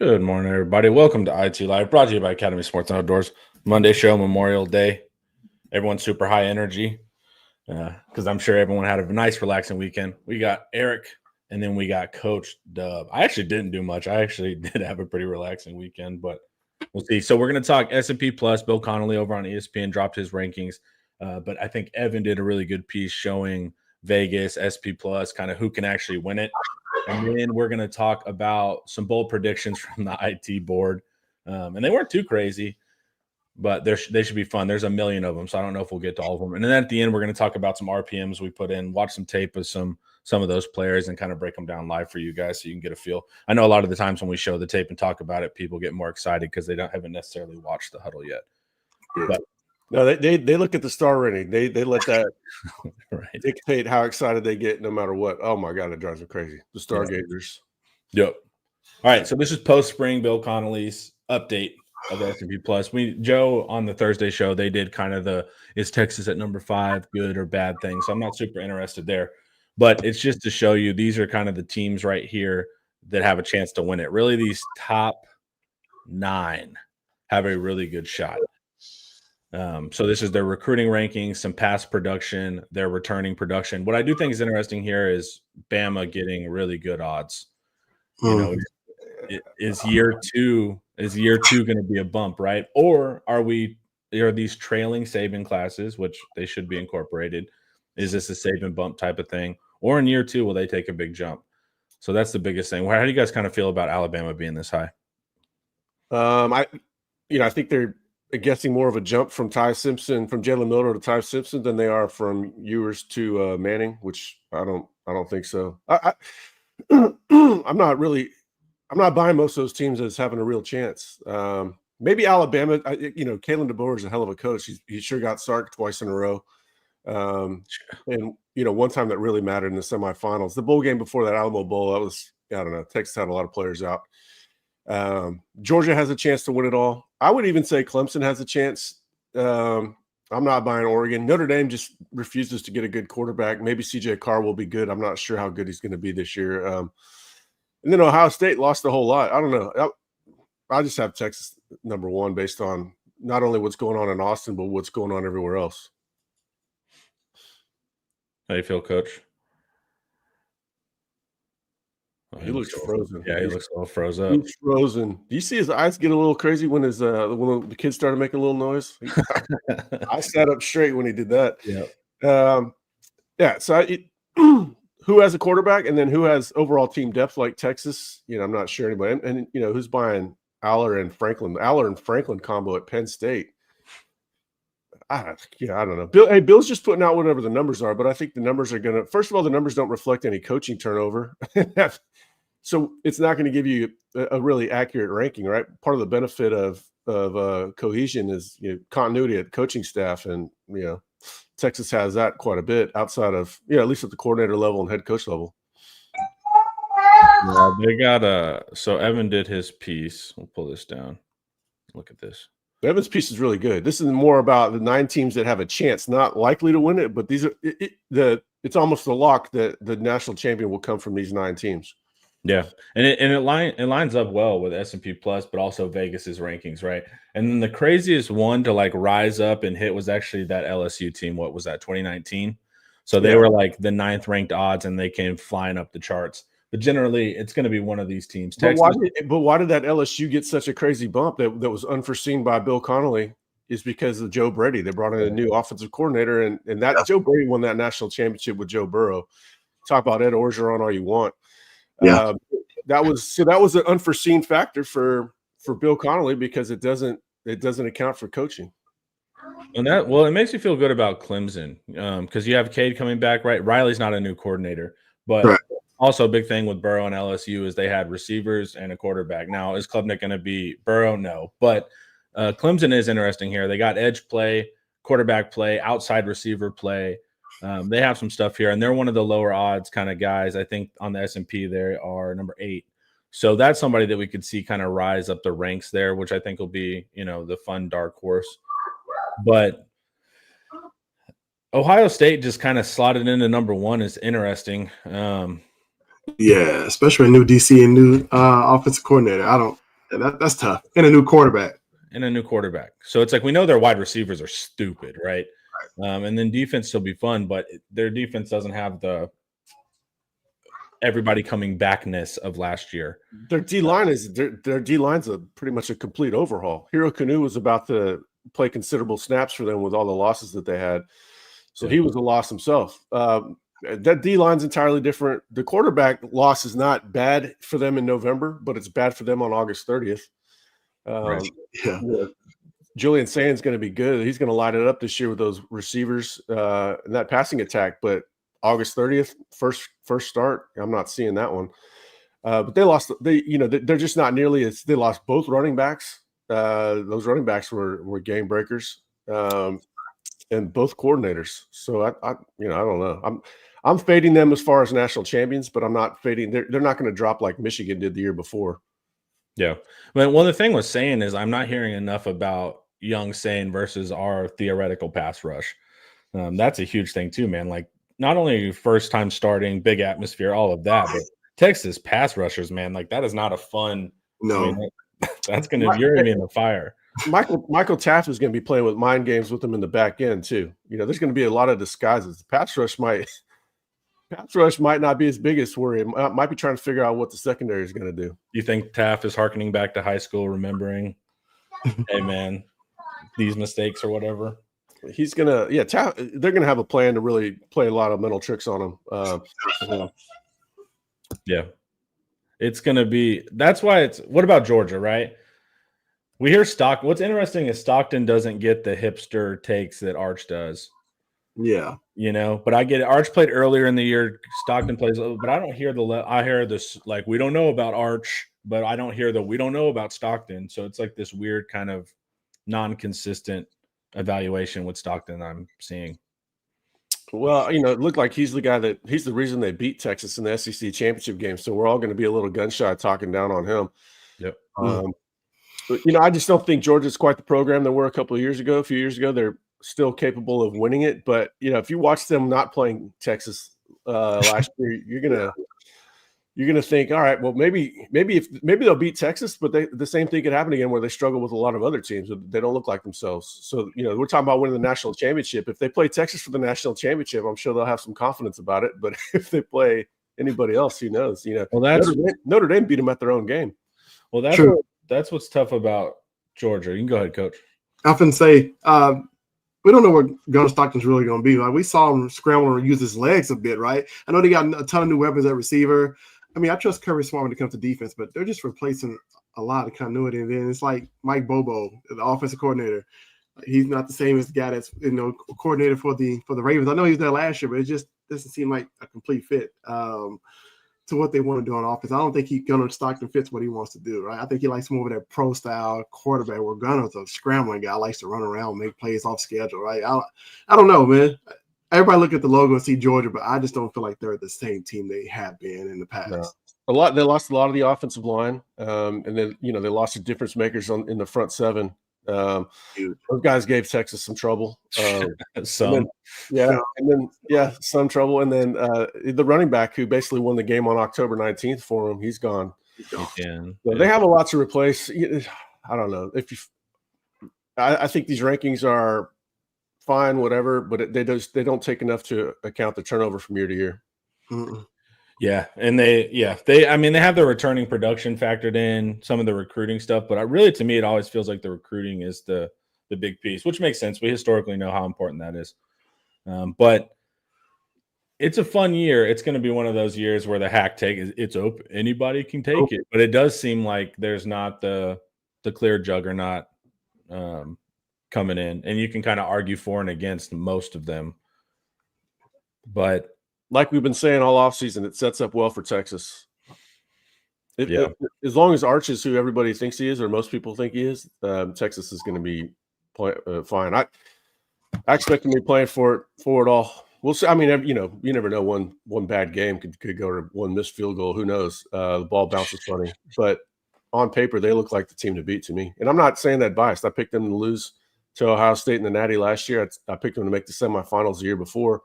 Good morning, everybody. Welcome to IT Live, brought to you by Academy Sports and Outdoors. Monday show, Memorial Day. Everyone's super high energy because I'm sure everyone had a nice, relaxing weekend. We got Eric, and then we got Coach Dub. I actually didn't do much. I actually did have a pretty relaxing weekend, but we'll see. So we're going to talk S&P Plus. Bill Connolly over on ESPN dropped his rankings, but I think Evan did a really good piece showing Vegas, SP Plus, kind of who can actually win it. And then we're going to talk about some bold predictions from the IT board. And they weren't too crazy, but they should be fun. There's a million of them, so I don't know if we'll get to all of them. And then at the end, we're going to talk about some RPMs we put in, watch some tape of some of those players and kind of break them down live for you guys so you can get a feel. I know a lot of the times when we show the tape and talk about it, people get more excited because they haven't necessarily watched the huddle yet. But no, they look at the star rating. They let that right. dictate how excited they get no matter what. Oh, my God, it drives me crazy. The Stargazers. Yep. All right, so this is post-spring Bill Connolly's update of the S&P Plus. Joe on the Thursday show, they did kind of is Texas at number 5 good or bad thing. So I'm not super interested there. But it's just to show you these are kind of the teams right here that have a chance to win it. Really, these top 9 have a really good shot. So this is their recruiting rankings, some past production, their returning production. What I do think is interesting here is Bama getting really good odds. You know, is year two going to be a bump, right? Or are these trailing Saban classes, which they should be incorporated? Is this a Saban bump type of thing? Or in year 2, will they take a big jump? So that's the biggest thing. How do you guys kind of feel about Alabama being this high? I think they're guessing more of a jump from Jalen Milroe to Ty Simpson than they are from Ewers to Manning, which I don't think so. I'm not buying most of those teams as having a real chance. Maybe Alabama. Kalen DeBoer is a hell of a coach. He sure got Sark twice in a row, and one time that really mattered in the semifinals. The bowl game before that, Alamo Bowl, that was, I don't know. Texas had a lot of players out. Georgia has a chance to win it all. I would even say Clemson has a chance. I'm not buying Oregon. Notre Dame just refuses to get a good quarterback. Maybe CJ Carr will be good. I'm not sure how good he's going to be this year. And then Ohio State lost a whole lot. I don't know. I just have Texas number 1 based on not only what's going on in Austin, but what's going on everywhere else. How do you feel, Coach? He looks frozen. Yeah, he looks a little froze up. He's frozen. Do you see his eyes get a little crazy when when the kids started making a little noise? I sat up straight when he did that. Yeah. So who has a quarterback and then who has overall team depth like Texas? I'm not sure anybody. And who's buying Aller and Franklin combo at Penn State? I don't know. Bill's just putting out whatever the numbers are, but I think the numbers are going to – first of all, the numbers don't reflect any coaching turnover. So it's not going to give you a really accurate ranking, right? Part of the benefit of cohesion is continuity at coaching staff, and Texas has that quite a bit outside of at least at the coordinator level and head coach level. Yeah, they got so Evan did his piece. We'll pull this down. Look at this. Evan's piece is really good. This is more about the 9 teams that have a chance, not likely to win it, but these are it's almost a lock that the national champion will come from these 9 teams. Yeah, and it lines up well with S&P Plus, but also Vegas's rankings, right? And then the craziest one to rise up and hit was actually that LSU team. What was that, 2019? So they were like the 9th ranked odds, and they came flying up the charts. But generally, it's going to be one of these teams. But why did that LSU get such a crazy bump that was unforeseen by Bill Connolly? Is because of Joe Brady. They brought in a new offensive coordinator, and that Joe Brady won that national championship with Joe Burrow. Talk about Ed Orgeron all you want. Yeah. That was an unforeseen factor for Bill Connolly because it doesn't account for coaching. And it makes you feel good about Clemson because you have Cade coming back, right? Riley's not a new coordinator, but right. Also a big thing with Burrow and LSU is they had receivers and a quarterback. Now, is Klubnik going to be Burrow? No, but Clemson is interesting here. They got edge play, quarterback play, outside receiver play. They have some stuff here, and they're one of the lower odds kind of guys. I think on the S&P they are number 8. So that's somebody that we could see kind of rise up the ranks there, which I think will be, the fun dark horse. But Ohio State just kind of slotted into number 1 is interesting. Yeah, especially a new DC and new offensive coordinator. That's tough. And a new quarterback. So it's like we know their wide receivers are stupid, right? And then defense will be fun, but their defense doesn't have the everybody coming backness of last year. Their D line their D line's pretty much a complete overhaul. Hero Kanu was about to play considerable snaps for them with all the losses that they had, so he was a loss himself. That D line's entirely different. The quarterback loss is not bad for them in November, but it's bad for them on August 30th. Julian Sand's going to be good. He's going to light it up this year with those receivers and that passing attack. But August 30th, first start, I'm not seeing that one. But they lost. They're just not nearly as. They lost both running backs. Those running backs were game breakers, and both coordinators. So I don't know. I'm fading them as far as national champions, but I'm not fading. They're not going to drop like Michigan did the year before. Yeah. But the thing with saying is I'm not hearing enough about young Sane versus our theoretical pass rush. That's a huge thing too, man. Like not only first time starting, big atmosphere, all of that, but Texas pass rushers, man, like that is not a fun. No, I mean, that's going to bury me in the fire. Michael Taft is going to be playing with mind games with them in the back end too. There's going to be a lot of disguises. Pass rush might not be his biggest worry. It might be trying to figure out what the secondary is going to do. You think Taft is hearkening back to high school, remembering, hey man, these mistakes or whatever? He's gonna, Taft. They're gonna have a plan to really play a lot of mental tricks on him. Yeah, it's gonna be. That's why it's. What about Georgia, right? We hear Stockton. What's interesting is Stockton doesn't get the hipster takes that Arch does. Yeah. But I get it. Arch played earlier in the year. Stockton plays, but I don't hear I hear this like we don't know about Arch, but I don't hear we don't know about Stockton. So it's like this weird kind of non-consistent evaluation with Stockton I'm seeing. Well, it looked like he's the reason they beat Texas in the SEC championship game. So we're all going to be a little gun shy talking down on him. Yep. But, I just don't think Georgia's quite the program they were a few years ago. They're still capable of winning it. But, if you watch them not playing Texas last year, you're going to think, all right, well, maybe they'll beat Texas, but the same thing could happen again where they struggle with a lot of other teams. They don't look like themselves. So, we're talking about winning the national championship. If they play Texas for the national championship, I'm sure they'll have some confidence about it. But if they play anybody else, who knows? Well, Notre Dame beat them at their own game. Well, that's what's tough about Georgia. You can go ahead, Coach. I often say we don't know what Gunnar Stockton's really going to be. Like we saw him scramble and use his legs a bit, right? I know they got a ton of new weapons at receiver. I mean, I trust Kirby Smart when it comes to defense, but they're just replacing a lot of continuity. And then it's like Mike Bobo, the offensive coordinator. He's not the same as the guy that's coordinator for the Ravens. I know he was there last year, but it just doesn't seem like a complete fit to what they want to do on offense. I don't think Gunnar Stockton fits what he wants to do, right? I think he likes more of that pro style quarterback where Gunner's a scrambling guy, likes to run around, make plays off schedule, right? I don't know, man. Everybody look at the logo and see Georgia, but I just don't feel like they're the same team they have been in the past. No. They lost a lot of the offensive line, and then they lost the difference makers in the front seven. Those guys gave Texas some trouble. Some trouble, and then the running back who basically won the game on October 19th for him, he's gone. They have a lot to replace. I don't know I think these rankings are fine, whatever, but they don't take enough to account the turnover from year to year. Mm-mm. Yeah, and they have their returning production factored in, some of the recruiting stuff, but to me, it always feels like the recruiting is the big piece, which makes sense. We historically know how important that is. But it's a fun year. It's going to be one of those years where the hack take it's open. Anybody can take it, but it does seem like there's not the clear juggernaut coming in, and you can kind of argue for and against most of them. But like we've been saying all offseason, it sets up well for Texas. As long as Arch is who everybody thinks he is, or most people think he is, Texas is going to be fine. I expect him to be playing for it all. We'll see. I mean, you never know. One bad game could go to one missed field goal. Who knows? The ball bounces funny, but on paper they look like the team to beat to me. And I'm not saying that biased. I picked them to lose to Ohio State in the Natty last year. I picked them to make the semifinals the year before.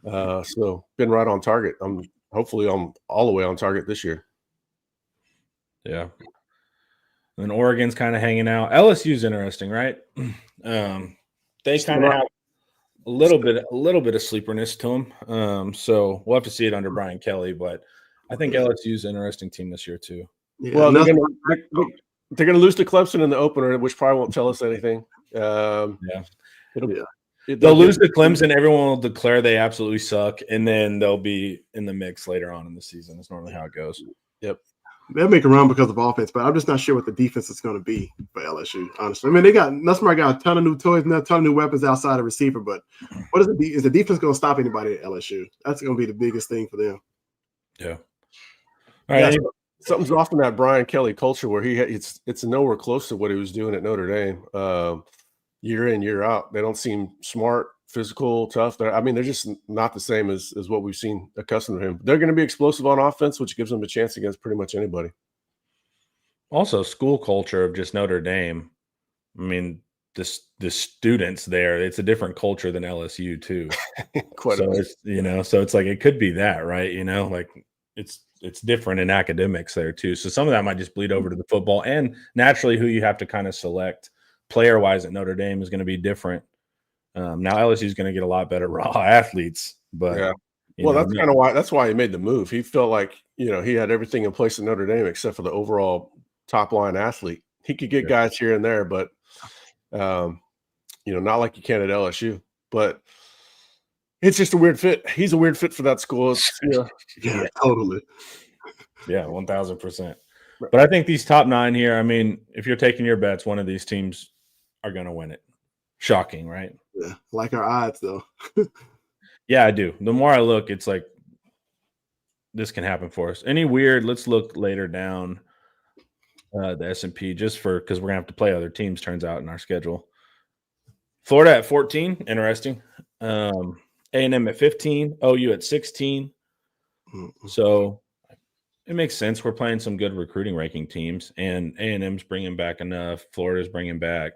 So been right on target. Hopefully I'm all the way on target this year. Yeah. And Oregon's kind of hanging out. LSU's interesting, right? They kind of have a little bit of sleeperness to them. So we'll have to see it under Brian Kelly, but I think LSU's an interesting team this year too. Yeah, Well, they're gonna lose to Clemson in the opener, which probably won't tell us anything. Yeah. They'll lose to Clemson. Everyone will declare they absolutely suck, and then they'll be in the mix later on in the season. That's normally how it goes. Yep. They'll make a run because of offense, but I'm just not sure what the defense is going to be for LSU, honestly. I mean, Nussmeier got a ton of new toys and a ton of new weapons outside of receiver, but what is is the defense going to stop anybody at LSU? That's going to be the biggest thing for them. Yeah. All right. Something's off in that Brian Kelly culture where it's nowhere close to what he was doing at Notre Dame. Year in, year out. They don't seem smart, physical, tough. They're just not the same as what we've seen accustomed to him. They're going to be explosive on offense, which gives them a chance against pretty much anybody. Also, school culture of just Notre Dame. I mean, the students there, it's a different culture than LSU too. So it's like it could be that, right? Like it's different in academics there too. So some of that might just bleed over to the football, and naturally who you have to kind of select player-wise at Notre Dame is going to be different. Now LSU is going to get a lot better raw athletes, but that's why he made the move. He felt like he had everything in place at Notre Dame except for the overall top line athlete. He could get guys here and there, but not like you can at LSU. But it's just a weird fit. He's a weird fit for that school. Yeah, totally. Yeah, 1,000%. But I think these top 9 here, I mean, if you're taking your bets, one of these teams are going to win it. Shocking, right? Yeah, like our odds, though. Yeah, I do. The more I look, it's like this can happen for us. Any weird? Let's look later down the S&P just because we're going to have to play other teams, turns out, in our schedule. Florida at 14, interesting. A&M at 15, OU at 16. So it makes sense. We're playing some good recruiting ranking teams, and A&M's bringing back enough. Florida's bringing back.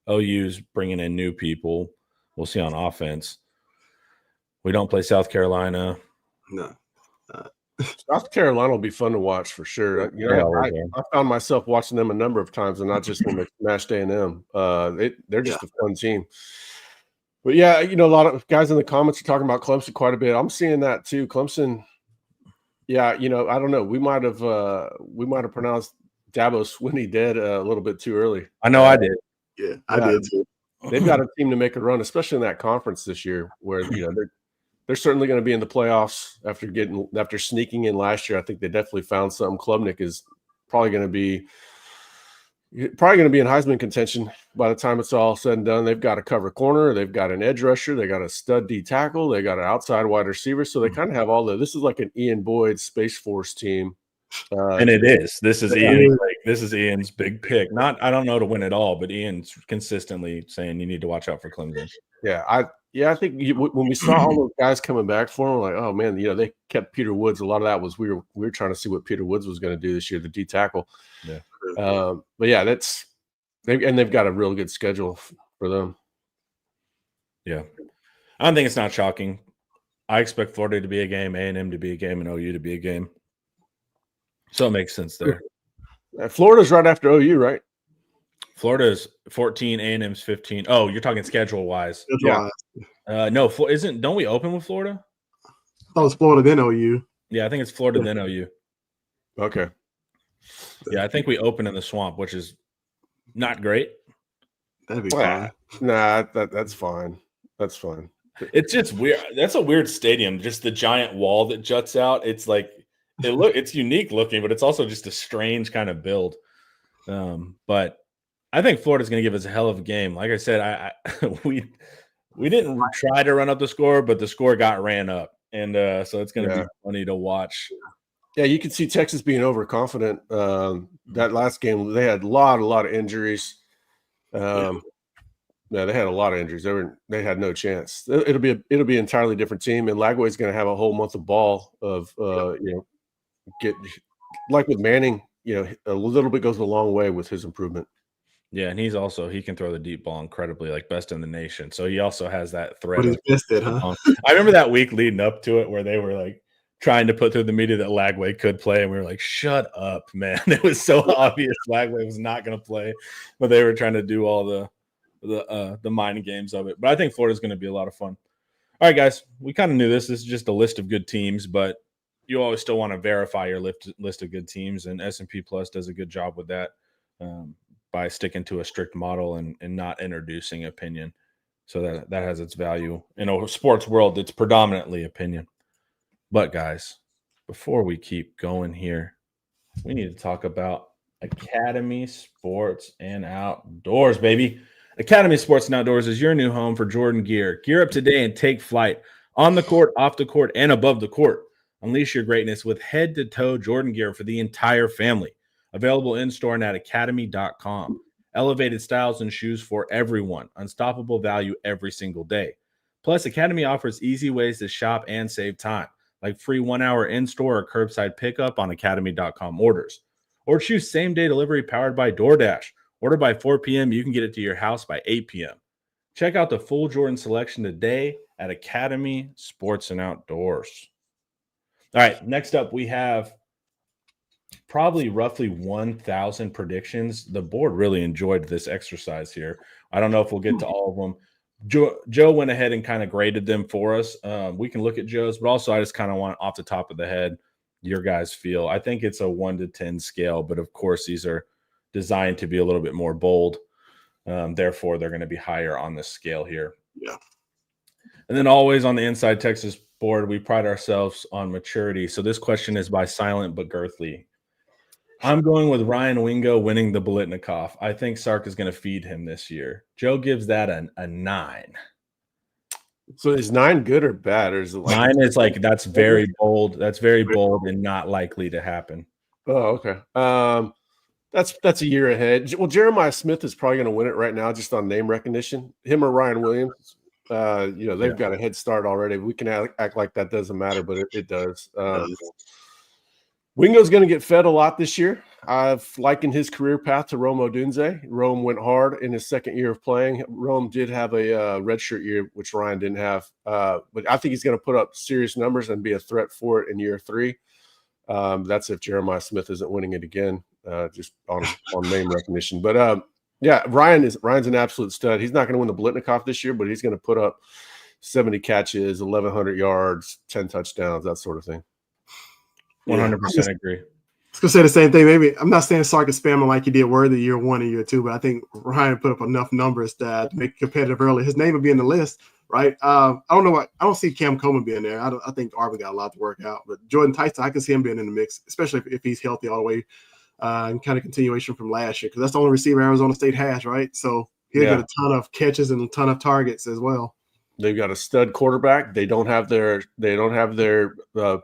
OU's bringing in new people. We'll see on offense. We don't play South Carolina. No. South Carolina will be fun to watch for sure. I found myself watching them a number of times, and not just when they smashed A&M. They're just a fun team. But yeah, a lot of guys in the comments are talking about Clemson quite a bit. I'm seeing that too. Clemson. Yeah, I don't know. We might have pronounced Dabo Swinney dead a little bit too early. I know I did. Yeah, I did too. They've got a team to make a run, especially in that conference this year, where they're certainly going to be in the playoffs after sneaking in last year. I think they definitely found something. Klubnik is probably going to be in Heisman contention by the time it's all said and done. They've got a cover corner, they've got an edge rusher, they got a stud D tackle, they got an outside wide receiver. So they kind of have all this is like an Ian Boyd Space Force team. And it is. This is Ian. This is Ian's big pick. I don't know to win it all, but Ian's consistently saying you need to watch out for Clemson. Yeah, I think when we saw all those guys coming back for him, like, oh man, they kept Peter Woods. A lot of that was we were trying to see what Peter Woods was going to do this year, the D tackle. Yeah. But yeah, they've got a real good schedule for them. Yeah, I think it's not shocking. I expect Florida to be a game, A&M to be a game, and OU to be a game. So it makes sense there. Florida's right after OU, right? Florida's 14, A&M's 15. Oh, you're talking schedule-wise. Yeah. No, don't we open with Florida? I thought it was Florida, then OU. Yeah, I think it's Florida, then OU. Okay. Yeah, I think we open in the Swamp, which is not great. That'd be fine. Nah, that's fine. That's fine. It's just weird. That's a weird stadium. Just the giant wall that juts out. It's like it's unique looking, but it's also just a strange kind of build. But I think Florida's going to give us a hell of a game. Like I said, we didn't try to run up the score, but the score got ran up, and so it's going to be funny to watch. Yeah, you can see Texas being overconfident. That last game, they had a lot of injuries. Yeah, they had a lot of injuries. They had no chance. It'll be an entirely different team, and Lagway's going to have a whole month of ball of get like with Manning. A little bit goes a long way with his improvement. Yeah, and he can throw the deep ball incredibly, like best in the nation. So he also has that threat. But he's missed it, huh? I remember that week leading up to it where they were like trying to put through the media that Lagway could play, and we were like, "Shut up, man!" It was so obvious Lagway was not going to play, but they were trying to do all the mind games of it. But I think Florida's going to be a lot of fun. All right, guys, we kind of knew this. This is just a list of good teams, but you always still want to verify your list of good teams, and S&P Plus does a good job with that by sticking to a strict model and not introducing opinion. So that has its value. In a sports world, it's predominantly opinion. But, guys, before we keep going here, we need to talk about Academy Sports and Outdoors, baby. Academy Sports and Outdoors is your new home for Jordan gear. Gear up today and take flight on the court, off the court, and above the court. Unleash your greatness with head-to-toe Jordan gear for the entire family. Available in-store and at academy.com. Elevated styles and shoes for everyone. Unstoppable value every single day. Plus, Academy offers easy ways to shop and save time, like free 1-hour in-store or curbside pickup on academy.com orders. Or choose same-day delivery powered by DoorDash. Order by 4 p.m. You can get it to your house by 8 p.m. Check out the full Jordan selection today at Academy Sports and Outdoors. All right, next up we have probably roughly 1,000 predictions. The board really enjoyed this exercise here. I don't know if we'll get to all of them. Joe went ahead and kind of graded them for us. We can look at Joe's, but also I just kind of want off the top of the head your guys feel. I think it's a 1 to 10 scale, but of course these are designed to be a little bit more bold. Therefore, they're going to be higher on this scale here. Yeah. And then always on the Inside Texas board, we pride ourselves on maturity. So this question is by Silent but Girthly. I'm going with Ryan Wingo winning the Biletnikoff. I think Sark is going to feed him this year. Joe gives that a 9. So is 9 good or bad, or is it like 9 is like that's very bold. That's very bold and not likely to happen. Oh, okay. That's a year ahead. Well, Jeremiah Smith is probably going to win it right now, just on name recognition. Him or Ryan Williams. They've got a head start already. We can act like that doesn't matter, but it does. Wingo's going to get fed a lot this year. I've likened his career path to Rome Odunze. Rome went hard in his second year of playing. Rome did have a redshirt year, which Ryan didn't have. But I think he's going to put up serious numbers and be a threat for it in year 3. That's if Jeremiah Smith isn't winning it again, just on name recognition. But Ryan's an absolute stud. He's not going to win the Biletnikoff this year, but he's going to put up 70 catches, 1,100 yards, 10 touchdowns, that sort of thing. 100% agree. I was going to say the same thing. Maybe I'm not saying Sark is spamming like he did Worthy year 1 and year 2, but I think Ryan put up enough numbers to make it competitive early. His name would be in the list, right? I don't know I don't see Cam Coleman being there. I think Arvin got a lot to work out, but Jordan Tyson, I can see him being in the mix, especially if he's healthy all the way, and kind of continuation from last year, because that's the only receiver Arizona State has, right? So he'll get a ton of catches and a ton of targets as well. They've got a stud quarterback. They don't have their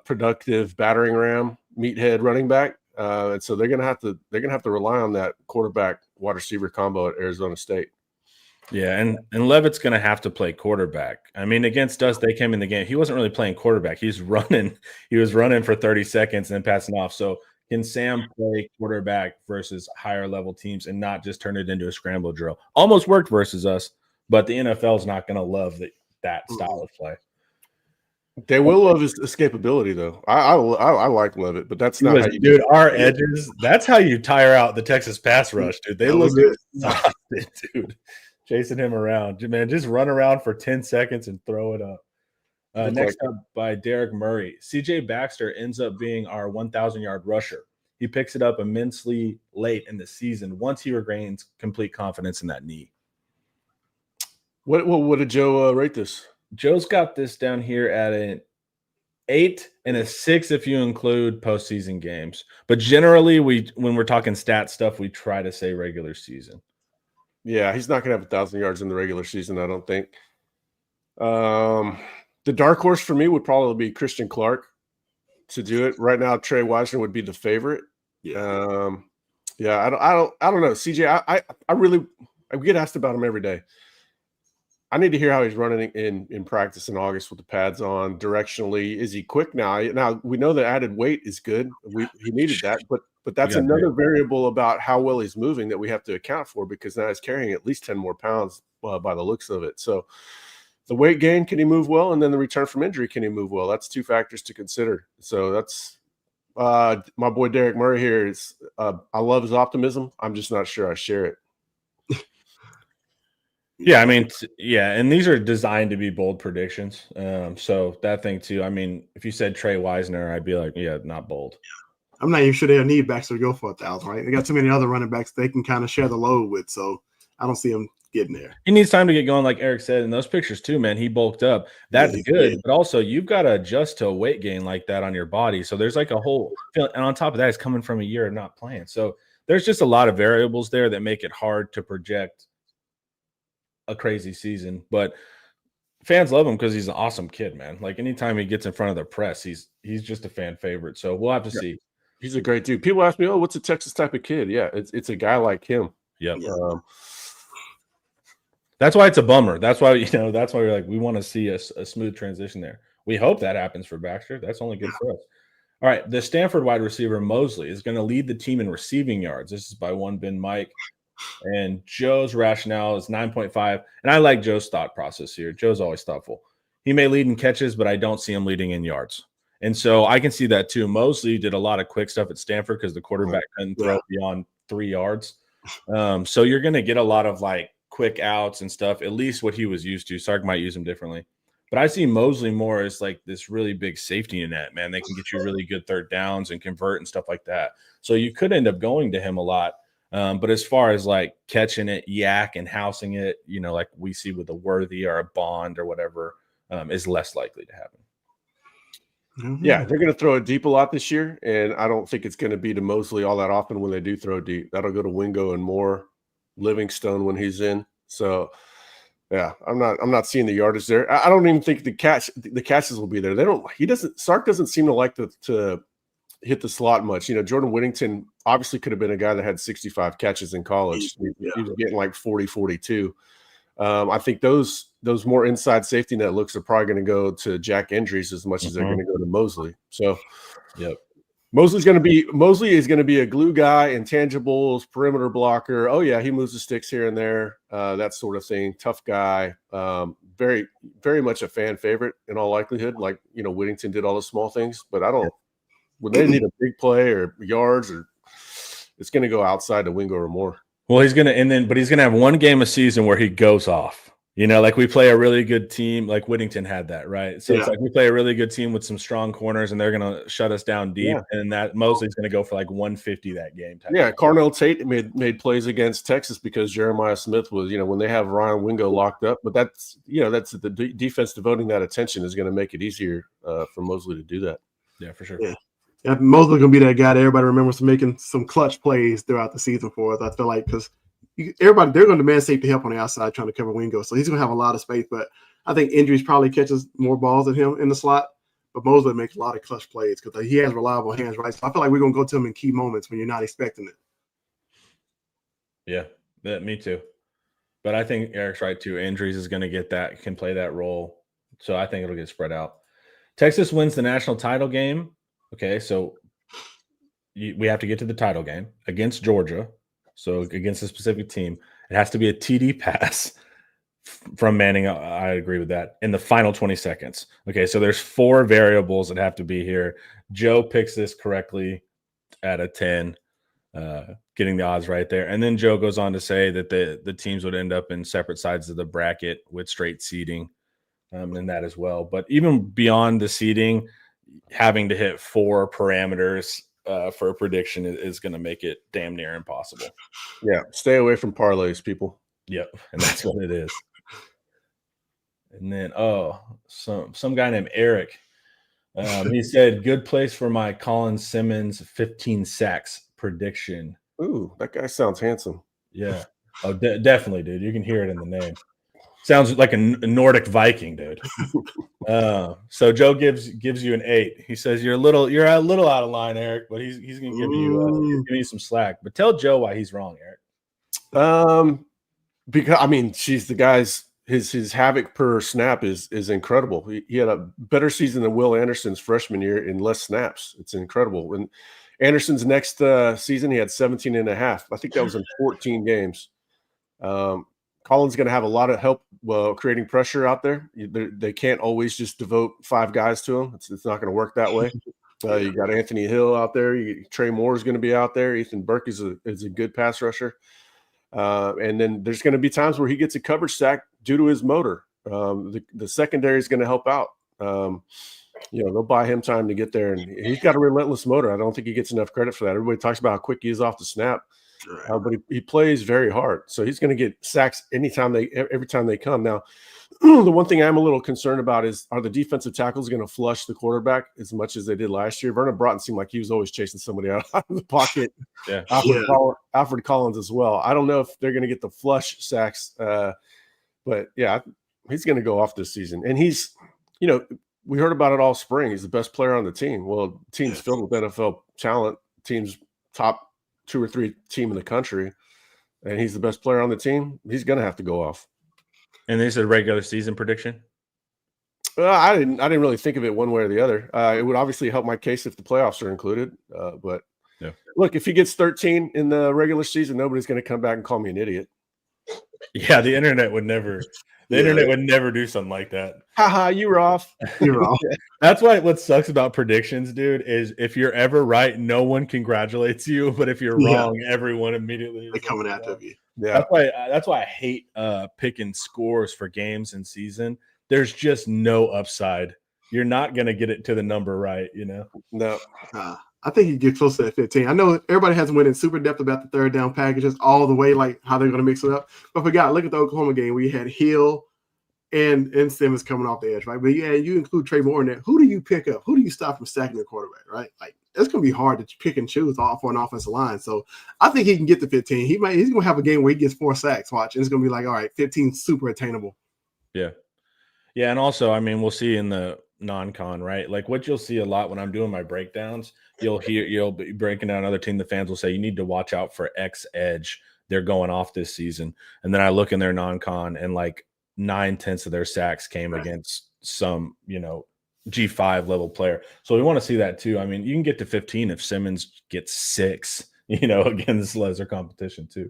productive battering ram meathead running back, and so they're gonna have to rely on that quarterback wide receiver combo at Arizona State. Yeah, and Levitt's going to have to play quarterback. I mean, against us, they came in the game. He wasn't really playing quarterback. He was running for 30 seconds and then passing off. So can Sam play quarterback versus higher level teams and not just turn it into a scramble drill? Almost worked versus us, but the NFL is not going to love that style of play. They will love his escapability, though. I like Levitt, but that's not how you dude. Our edges. That's how you tire out the Texas pass rush, dude. They look exhausted, dude. Chasing him around, man. Just run around for 10 seconds and throw it up. Next up by Derek Murray. CJ Baxter ends up being our 1,000-yard rusher. He picks it up immensely late in the season once he regains complete confidence in that knee. What did Joe rate this? Joe's got this down here at an 8 and a 6 if you include postseason games. But generally, when we're talking stat stuff, we try to say regular season. Yeah, he's not going to have 1,000 yards in the regular season, I don't think. The dark horse for me would probably be Christian Clark to do it. Right now, Trey Wisner would be the favorite. I don't know. CJ, I get asked about him every day. I need to hear how he's running in practice in August with the pads on. Directionally, is he quick now? Now we know that added weight is good. He needed that, but that's another variable about how well he's moving that we have to account for, because now he's carrying at least 10 more pounds by the looks of it. So the weight gain, can he move well? And then the return from injury, can he move well? That's two factors to consider. So that's my boy Derek Murray here. I love his optimism. I'm just not sure I share it. Yeah, I mean, and these are designed to be bold predictions. So that thing too. I mean, if you said Trey Wisner, I'd be like, yeah, not bold. I'm not even sure they'll need backs to go for 1,000, right? They got too many other running backs they can kind of share the load with, so I don't see him getting there. He needs time to get going, like Eric said in those pictures too, man. He bulked up. That's good, but also you've got to adjust to a weight gain like that on your body. So there's like a whole, and on top of that, it's coming from a year of not playing. So there's just a lot of variables there that make it hard to project a crazy season. But fans love him because he's an awesome kid, man. Like anytime he gets in front of the press, he's just a fan favorite. So we'll have to see. He's a great dude. People ask me, "Oh, what's a Texas type of kid?" Yeah, it's a guy like him. Yep. That's why it's a bummer. That's why we're like, we want to see a smooth transition there. We hope that happens for Baxter. That's only good for us. All right, the Stanford wide receiver Mosley is going to lead the team in receiving yards. This is by One Bin Mike. And Joe's rationale is 9.5. And I like Joe's thought process here. Joe's always thoughtful. He may lead in catches, but I don't see him leading in yards. And so I can see that too. Mosley did a lot of quick stuff at Stanford because the quarterback couldn't throw beyond 3 yards. So you're going to get a lot of like quick outs and stuff, at least what he was used to. Sark might use him differently. But I see Mosley more as like this really big safety net, man. They can get you really good third downs and convert and stuff like that. So you could end up going to him a lot. But as far as like catching it, yak and housing it, like we see with a Worthy or a Bond or whatever, is less likely to happen. Yeah, they're going to throw it deep a lot this year, and I don't think it's going to be to Mosley all that often when they do throw deep. That'll go to Wingo and more, Livingstone when he's in. So, yeah, I'm not seeing the yardage there. I don't even think the catches will be there. Sark doesn't seem to like to hit the slot much. Jordan Whittington obviously could have been a guy that had 65 catches in college. He was getting like 40, 42. I think those more inside safety net looks are probably going to go to Jack Endries as much as they're going to go to Mosley. So, Mosley is going to be a glue guy, intangibles, perimeter blocker. Oh yeah, he moves the sticks here and there, that sort of thing. Tough guy, very, very much a fan favorite in all likelihood. Like Whittington did all the small things, but I don't. When they need a big play or yards, or it's going to go outside to Wingo or more. Well, he's gonna have one game a season where he goes off. Like we play a really good team, like Whittington had that, right? So it's like we play a really good team with some strong corners, and they're gonna shut us down deep, and that Mosley's gonna go for like 150 that game. Carnell Tate made plays against Texas because Jeremiah Smith was, when they have Ryan Wingo locked up, but that's the defense devoting that attention is going to make it easier for Mosley to do that. Yeah, for sure. Yeah, Mosley gonna be that guy that everybody remembers making some clutch plays throughout the season for us. I feel like because they're going to demand safety help on the outside trying to cover Wingo, so he's going to have a lot of space. But I think Endries probably catches more balls than him in the slot. But Mosley makes a lot of clutch plays because he has reliable hands, right? So I feel like we're going to go to him in key moments when you're not expecting Yeah, it. me too. But I think Eric's right too. Endries is going to get that, can play that role. So I think it'll get spread out. Texas wins the national title game. Okay, so we have to get to the title game against Georgia. So against a specific team, it has to be a TD pass from Manning. I agree with that. In the final 20 seconds. Okay, so there's 4 variables that have to be here. Joe picks this correctly at a 10, getting the odds right there. And then Joe goes on to say that the teams would end up in separate sides of the bracket with straight seeding and that as well. But even beyond the seeding, having to hit 4 parameters for a prediction is going to make it damn near impossible. Yeah, stay away from parlays, people. Yep, and that's what it is. And then, some guy named Eric, he said, good place for my Colin Simmons 15 sacks prediction. Ooh, that guy sounds handsome. Yeah. Oh, definitely, dude. You can hear it in the name. Sounds like a Nordic Viking, dude. So Joe gives you an 8. He says you're a little out of line, Eric, but he's gonna give you some slack. But tell Joe why he's wrong, Eric. Because the guy's his havoc per snap is incredible. He had a better season than Will Anderson's freshman year in less snaps. It's incredible. And Anderson's next season he had 17 and a half. I think that was in 14 games. Collins going to have a lot of help creating pressure out there. They can't always just devote 5 guys to him. It's not going to work that way. You got Anthony Hill out there. Trey Moore is going to be out there. Ethan Burke is a good pass rusher. And then there's going to be times where he gets a coverage sack due to his motor. The secondary is going to help out. They'll buy him time to get there, and he's got a relentless motor. I don't think he gets enough credit for that. Everybody talks about how quick he is off the snap, but he plays very hard. So he's going to get sacks every time they come. Now, the one thing I'm a little concerned about is, are the defensive tackles going to flush the quarterback as much as they did last year? Vernon Broughton seemed like he was always chasing somebody out of the pocket. Yeah, Alfred Collins as well. I don't know if they're going to get the flush sacks, but yeah, he's going to go off this season. And he's, we heard about it all spring. He's the best player on the team. Well, the team's filled with NFL talent. Team's top 2 or 3 team in the country, and he's the best player on the team. He's going to have to go off. And this is a regular season prediction? I didn't really think of it one way or the other. It would obviously help my case if the playoffs are included. But look, if he gets 13 in the regular season, nobody's going to come back and call me an idiot. Yeah, the internet would never. The internet would never do something like that. Haha, you were off. You're off. That's why what sucks about predictions, dude, is if you're ever right, no one congratulates you. But if you're wrong, everyone immediately is coming after you. Yeah, that's why I hate picking scores for games in season. There's just no upside. You're not gonna get it to the number right, No. I think you get close to that 15. I know everybody hasn't went in super depth about the third down packages all the way, like how they're going to mix it up. But forgot, look at the Oklahoma game where you had Hill and Simmons coming off the edge, right? But you include Trey Moore in there. Who do you pick up? Who do you stop from stacking the quarterback, right? Like, it's going to be hard to pick and choose all for an offensive line. So I think he can get to 15. He's going to have a game where he gets 4 sacks, watch. And it's going to be like, all right, 15 super attainable. Yeah. Yeah, and also, I mean, we'll see in the non-con, right? Like what you'll see a lot when I'm doing my breakdowns, you'll be breaking down another team. The fans will say, you need to watch out for X edge. They're going off this season. And then I look in their non-con and like 9/10 of their sacks came against some, G5 level player. So we want to see that too. I mean, you can get to 15 if Simmons gets 6, against lesser competition too.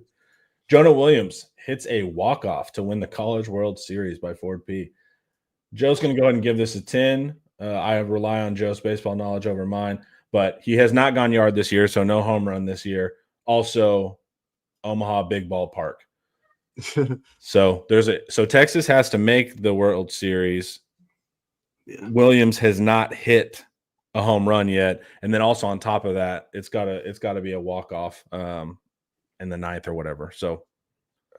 Jonah Williams hits a walk-off to win the College World Series by Ford P. Joe's going to go ahead and give this a 10. I rely on Joe's baseball knowledge over mine, but he has not gone yard this year, so no home run this year. Also, Omaha Big Ballpark. So Texas has to make the World Series. Yeah. Williams has not hit a home run yet, and then also on top of that, it's got to be a walk-off in the 9th or whatever. So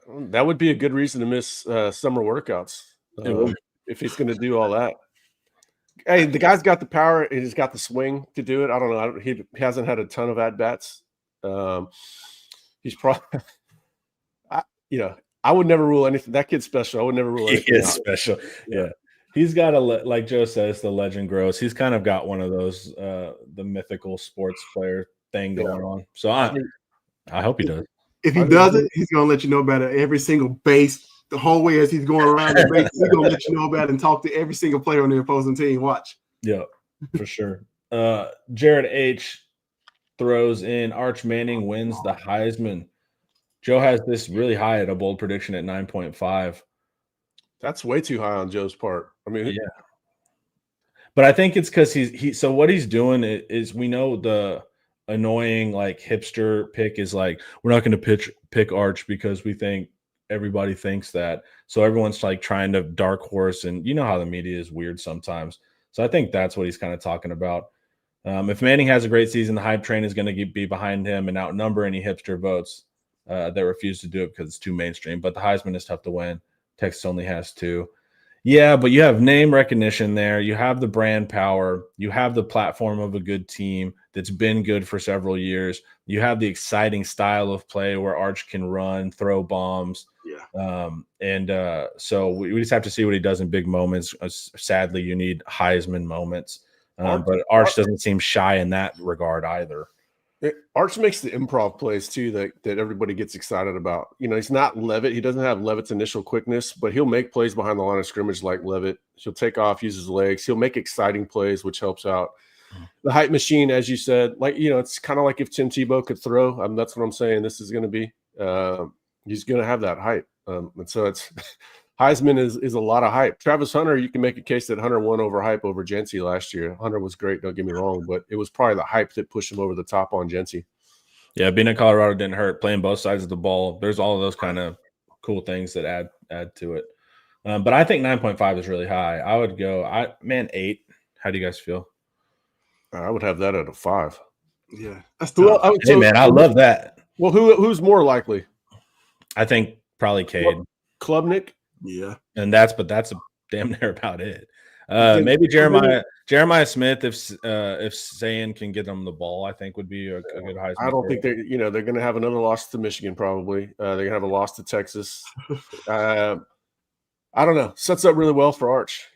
that would be a good reason to miss summer workouts. If he's going to do all that. Hey, the guy's got the power and he's got the swing to do it. I don't know. He hasn't had a ton of at-bats. He's probably I would never rule anything. That kid's special. I would never rule anything. He is special. Yeah. He's got like Joe says, the legend grows. He's kind of got one of those the mythical sports player thing going on. So I hope he does. If he doesn't, he's going to let you know about it every single base. The whole way as he's going around the base, he's going to let you know about it and talk to every single player on the opposing team. Watch. Yeah, for sure. Jared H. throws in Arch Manning wins the Heisman. Joe has this really high at a bold prediction at 9.5. That's way too high on Joe's part. I mean, yeah. But I think it's because so what he's doing is we know the annoying like hipster pick is like, we're not going to pick Arch because we think everybody thinks that. So everyone's like trying to dark horse, and you know how the media is weird sometimes. So I think that's what he's kind of talking about. If Manning has a great season, the hype train is going to be behind him and outnumber any hipster votes that refuse to do it because it's too mainstream. But the Heisman is tough to win. Texas only has 2. Yeah, but you have name recognition there. You have the brand power. You have the platform of a good team that's been good for several years. You have the exciting style of play where Arch can run, throw bombs. Yeah. So we just have to see what he does in big moments. Sadly, you need Heisman moments. But Arch doesn't seem shy in that regard either. Arch makes the improv plays too that everybody gets excited about. He's not Levitt. He doesn't have Levitt's initial quickness, but he'll make plays behind the line of scrimmage like Levitt. He'll take off, use his legs. He'll make exciting plays, which helps out. The hype machine, as you said, it's kind of like if Tim Tebow could throw. That's what I'm saying. This is going to be. He's going to have that hype. And so it's Heisman is a lot of hype. Travis Hunter, you can make a case that Hunter won over hype over Jency last year. Hunter was great, don't get me wrong, but it was probably the hype that pushed him over the top on Jency. Yeah, being in Colorado didn't hurt. Playing both sides of the ball, there's all of those kind of cool things that add to it. But I think 9.5 is really high. I would go, 8. How do you guys feel? I would have that at a 5. Yeah, that's Who tough. else? Hey, man, I love that. Well, who's more likely? I think probably Cade. Klubnik? Yeah, And that's a damn near about it. Maybe Jeremiah Smith, if Sayan can get them the ball, I think would be a good Heisman. I don't think they're going to have another loss to Michigan. Probably they're going to have a loss to Texas. I don't know. Sets up really well for Arch.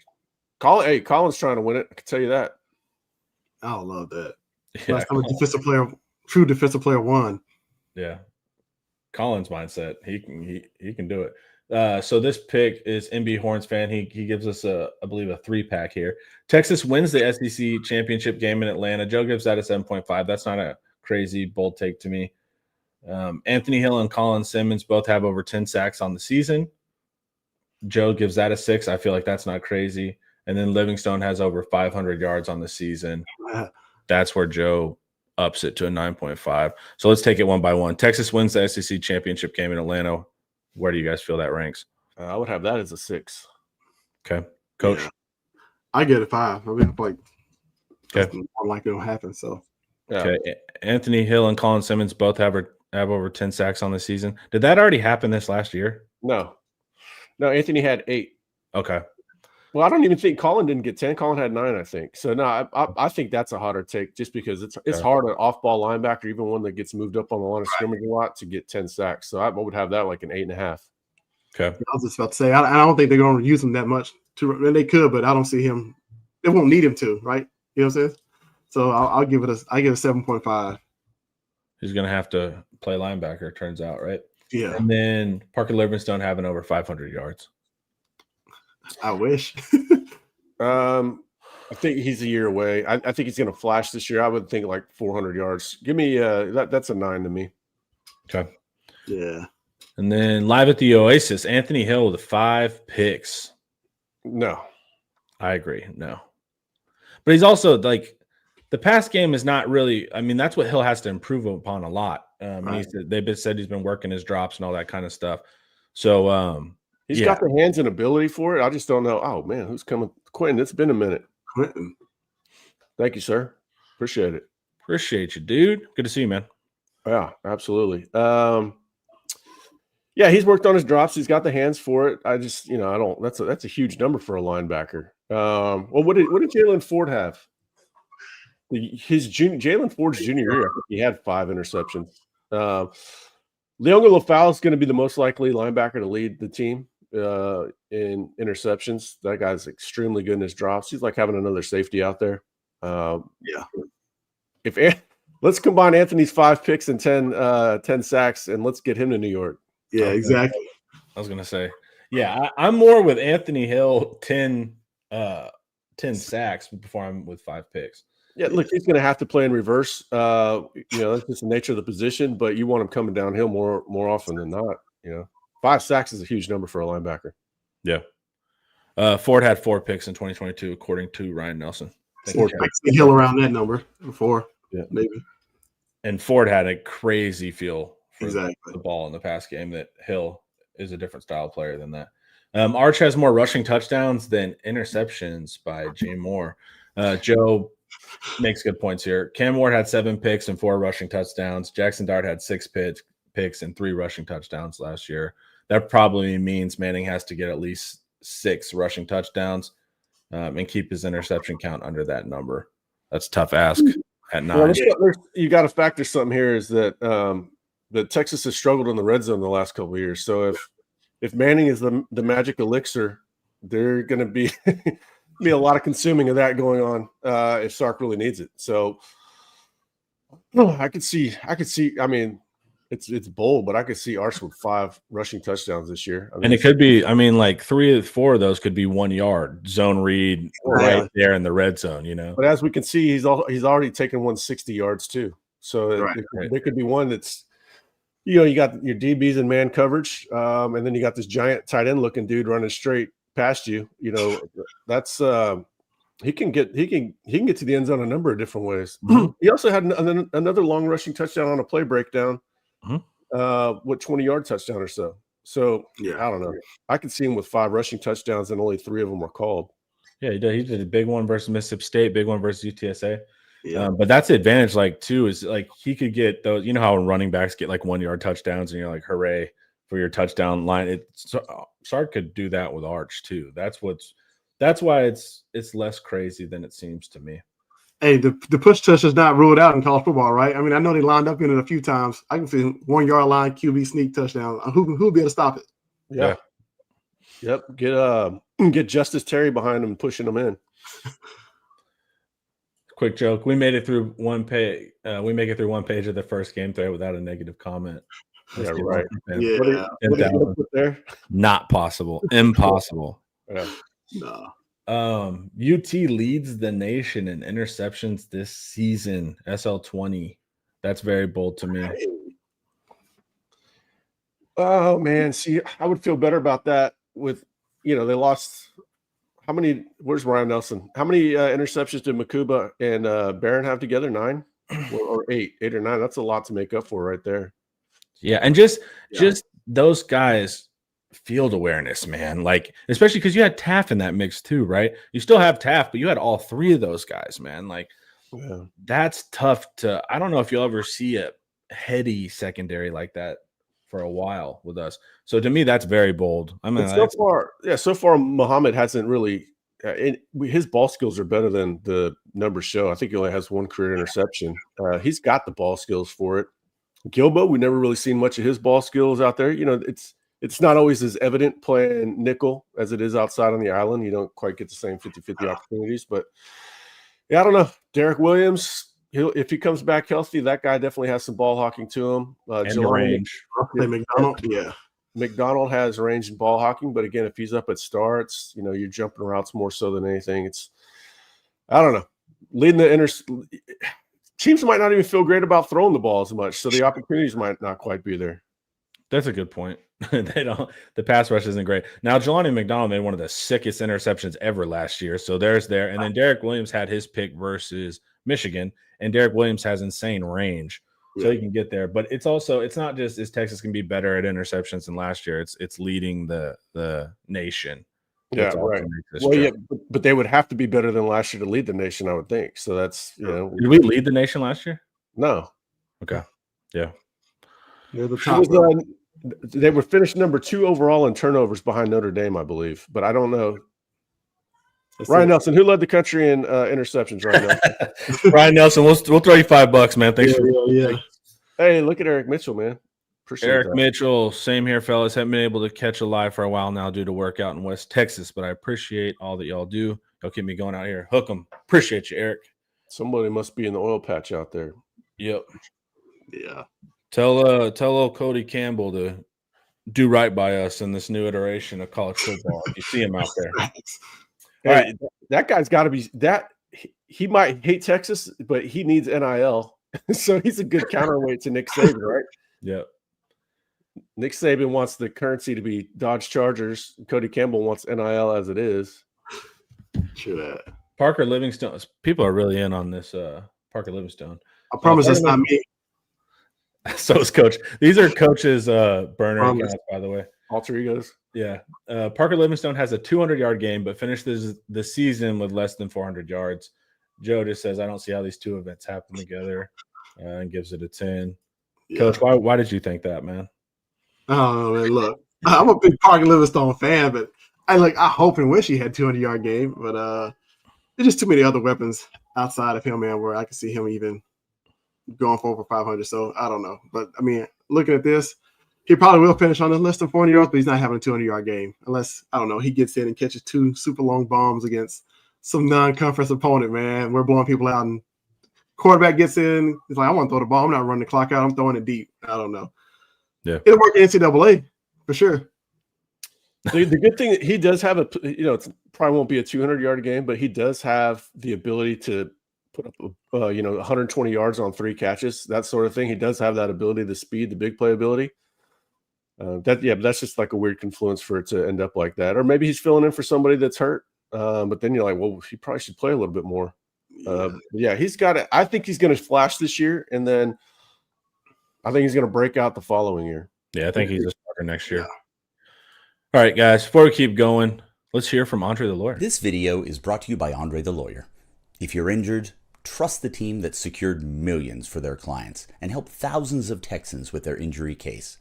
Colin's trying to win it. I can tell you that. I love that. Yeah, Last time a true defensive player won. Yeah, Colin's mindset. He can do it. So this pick is MB Horns fan. He gives us I believe a 3-pack here. Texas wins the SEC championship game in Atlanta. Joe gives that a 7.5. That's not a crazy bold take to me. Anthony Hill and Colin Simmons both have over 10 sacks on the season. Joe gives that a 6. I feel like that's not crazy. And then Livingstone has over 500 yards on the season. That's where Joe ups it to a 9.5. So let's take it one by one. Texas wins the SEC championship game in Atlanta. Where do you guys feel that ranks? I would have that as a 6. Okay, Coach. Yeah. I get a 5. I mean, I feel like Okay. more likely it'll happen. So Yeah. Okay, Anthony Hill and Colin Simmons both have over 10 sacks on the season. Did that already happen this last year? No, Anthony had 8. Okay. Well, I don't even think Colin didn't get 10. Colin had 9, I think. So no, I think that's a hotter take just because it's hard an off-ball linebacker, even one that gets moved up on the line of scrimmage a lot, to get 10 sacks. So I would have that like an 8.5. Okay. I was just about to say, I don't think they're going to use him that much. And they could, but I don't see him. They won't need him to, right? You know what I'm saying? So I'll give it a 7.5. He's going to have to play linebacker, it turns out, right? Yeah. And then Parker Livingstone having over 500 yards. I wish. I think he's a year away. I think he's going to flash this year. I would think like 400 yards. Give me that's a 9 to me. Okay. Yeah. And then live at the Oasis, Anthony Hill with 5 picks. No. I agree. No. But he's also like the pass game is not really, I mean, that's what Hill has to improve upon a lot. Right. They've said he's been working his drops and all that kind of stuff. So he's got the hands and ability for it. I just don't know. Oh man, who's coming? Quentin, it's been a minute. Quentin. Thank you, sir. Appreciate it. Appreciate you, dude. Good to see you, man. Yeah, absolutely. Yeah, he's worked on his drops. He's got the hands for it. I just, I don't. That's a huge number for a linebacker. Well, what did Jalen Ford have? Jalen Ford's junior year, I think he had 5 interceptions. Leonga Lafau is going to be the most likely linebacker to lead the team in interceptions. That guy's extremely good in his drops. He's like having another safety out there. Yeah. Let's combine Anthony's 5 picks and 10 sacks, and let's get him to New York. Yeah, exactly. I was gonna say, yeah, I'm more with Anthony Hill 10 sacks before I'm with 5 picks. Yeah, look, he's going to have to play in reverse. That's just the nature of the position. But you want him coming downhill more often than not. 5 sacks is a huge number for a linebacker. Yeah. Ford had 4 picks in 2022, according to Ryan Nelson. I see Hill around that number before. Yeah, maybe. And Ford had a crazy feel for Exactly the ball in the pass game. That Hill is a different style player than that. Arch has more rushing touchdowns than interceptions by Jay Moore. Joe makes good points here. Cam Ward had 7 picks and 4 rushing touchdowns. Jackson Dart had 6 picks and 3 rushing touchdowns last year. That probably means Manning has to get at least 6 rushing touchdowns and keep his interception count under that number. That's a tough ask at 9. Well, you got to factor something here is that that Texas has struggled in the red zone the last couple of years. So if Manning is the magic elixir, they're going to be be a lot of consuming of that going on if Sark really needs it. So I could see. I mean, it's bold, but I could see Arch with 5 rushing touchdowns this year. I mean, and it could be. I mean, like 3 or 4 of those could be 1 yard zone read right there in the red zone. But as we can see, he's already taken one 60 yards too. So there could be one that's you got your DBs in man coverage, and then you got this giant tight end looking dude running straight past you. That's he can get to the end zone a number of different ways. Mm-hmm. He also had another long rushing touchdown on a play breakdown. Mm-hmm. 20-yard touchdown or so. So Yeah. I don't know. I could see him with 5 rushing touchdowns and only 3 of them were called. Yeah, he did. He did a big one versus Mississippi State, big one versus UTSA. Yeah. But that's the advantage, too, is he could get those. You know how running backs get 1-yard touchdowns, and you're like, hooray for your touchdown line. Sark could do that with Arch too. That's why it's less crazy than it seems to me. Hey, the push touch is not ruled out in college football, right? I mean, I know they lined up in it a few times. I can see 1-yard line QB sneak touchdown. Who'll be able to stop it? Yeah. Yep. Get Justice Terry behind him, pushing him in. Quick joke: we made it through one page. We make it through one page of the first game thread without a negative comment. Yeah, right. Yeah. What did you put there? Not possible. Impossible. Yeah. No. UT leads the nation in interceptions this season. SL20. That's very bold to me. Oh man, see, I would feel better about that with, they lost. How many? Where's Ryan Nelson? How many interceptions did Makuba and Barron have together? 9 or 8 or 9? That's a lot to make up for right there. Yeah, and just those guys. Field awareness, man. Especially because you had Taft in that mix too, right? You still have Taft, but you had all 3 of those guys, man. That's tough I don't know if you'll ever see a heady secondary like that for a while with us. So to me, that's very bold. I mean, so far, Muhammad hasn't really. His ball skills are better than the numbers show. I think he only has 1 career interception. He's got the ball skills for it. Gilbo, we never really seen much of his ball skills out there. It's not always as evident playing nickel as it is outside on the island. You don't quite get the same 50-50 opportunities. But, yeah, I don't know. Derek Williams, if he comes back healthy, that guy definitely has some ball hawking to him. And range. McDonald, yeah. McDonald has range and ball hawking. But, again, if he's up at starts, you're jumping routes more so than anything. I don't know. Leading the teams might not even feel great about throwing the ball as much. So the opportunities might not quite be there. That's a good point. The pass rush isn't great. Now, Jelani McDonald made one of the sickest interceptions ever last year. So there's there. And then Derek Williams had his pick versus Michigan. And Derek Williams has insane range. So he can get there. But it's not just is Texas can be better at interceptions than last year. It's leading the nation. Yeah, right. Well, yeah, but they would have to be better than last year to lead the nation, I would think. So that's, Did we lead the nation last year? No. Okay. Yeah. They're the top. They were finished number 2 overall in turnovers behind Notre Dame, I believe. But I don't know. Ryan Nelson, who led the country in interceptions? Ryan Nelson. Ryan Nelson, we'll throw you $5, man. Thanks yeah. Hey, look at Eric Mitchell, man. Appreciate Eric that. Mitchell, same here, fellas. Haven't been able to catch a live for a while now due to work out in West Texas, but I appreciate all that y'all do. Y'all keep me going out here. Hook 'em. Appreciate you, Eric. Somebody must be in the oil patch out there. Yep. Yeah. Tell old Cody Campbell to do right by us in this new iteration of college football. If you see him out there. All right. That guy's got to be that. He might hate Texas, but he needs NIL. So he's a good counterweight to Nick Saban, right? Yep. Nick Saban wants the currency to be Dodge Chargers. Cody Campbell wants NIL as it is. True that. Parker Livingstone. People are really in on this. Parker Livingstone. I promise that's not me. So is Coach. These are Coach's burner accounts, by the way. Alter egos. Yeah. Parker Livingstone has a 200-yard game, but finished the season with less than 400 yards. Joe just says, I don't see how these 2 events happen together, and gives it a 10. Yeah. Coach, why did you think that, man? Oh, man, look. I'm a big Parker Livingstone fan, but I hope and wish he had 200-yard game, but there's just too many other weapons outside of him, man, where I can see him even going for over 500. So I don't know. But, I mean, looking at this, he probably will finish on less than 400 yards, but he's not having a 200-yard game unless, I don't know, he gets in and catches 2 super long bombs against some non-conference opponent, man. We're blowing people out, and quarterback gets in. He's like, I want to throw the ball. I'm not running the clock out. I'm throwing it deep. I don't know. Yeah. It'll work in NCAA for sure. The good thing he does have it probably won't be a 200-yard game, but he does have the ability to put up 120 yards on 3 catches, that sort of thing. He does have that ability, the speed, the big play ability. But that's just like a weird confluence for it to end up like that. Or maybe he's filling in for somebody that's hurt. But then you're like, well, he probably should play a little bit more. He's got it. I think he's going to flash this year, and then I think he's going to break out the following year. Yeah, I think he's a starter next year. All right, guys, before we keep going, let's hear from Andre the Lawyer. This video is brought to you by Andre the Lawyer. If you're injured, trust the team that secured millions for their clients and helped thousands of Texans with their injury case.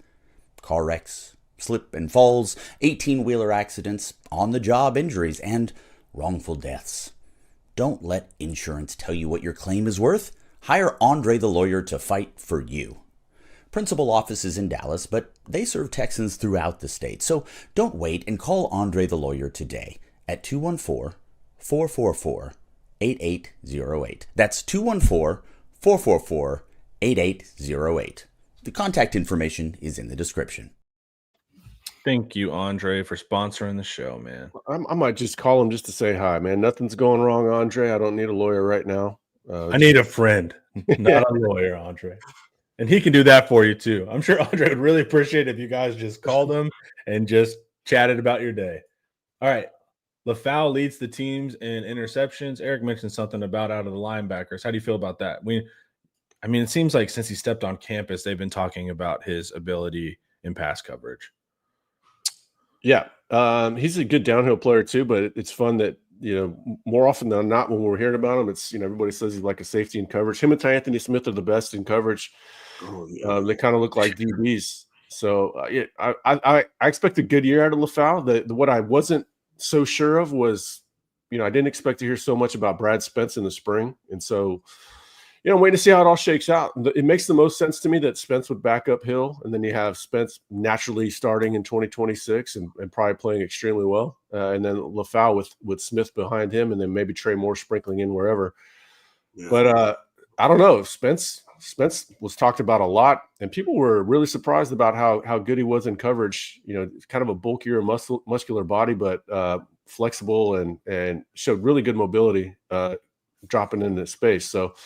Car wrecks, slip and falls, 18-wheeler accidents, on-the-job injuries, and wrongful deaths. Don't let insurance tell you what your claim is worth. Hire Andre the Lawyer to fight for you. Principal office is in Dallas, but they serve Texans throughout the state. So don't wait and call Andre the Lawyer today at 214-444-8808. That's 214-444-8808. The contact information is in the description. Thank you, Andre, for sponsoring the show, man. I might just call him just to say hi, man. Nothing's going wrong, Andre. I don't need a lawyer right now. I need a friend, not a lawyer, Andre. And he can do that for you, too. I'm sure Andre would really appreciate it if you guys just called him and just chatted about your day. All right. LaFau leads the teams in interceptions. Eric mentioned something about out of the linebackers. How do you feel about that? It seems like since he stepped on campus, they've been talking about his ability in pass coverage. Yeah. He's a good downhill player, too, but it's fun that, more often than not, when we're hearing about him, it's, everybody says he's like a safety in coverage. Him and Anthony Smith are the best in coverage. They kind of look like DBs. So I expect a good year out of LaFau. What I wasn't so sure of was, I didn't expect to hear so much about Brad Spence in the spring. And so, I'm waiting to see how it all shakes out. It makes the most sense to me that Spence would back up Hill, and then you have Spence naturally starting in 2026 and probably playing extremely well. And then LaFau with Smith behind him, and then maybe Trey Moore sprinkling in wherever. Yeah. But I don't know. Spence was talked about a lot, and people were really surprised about how good he was in coverage. Kind of a bulkier, muscular body, but flexible and showed really good mobility dropping into space. So,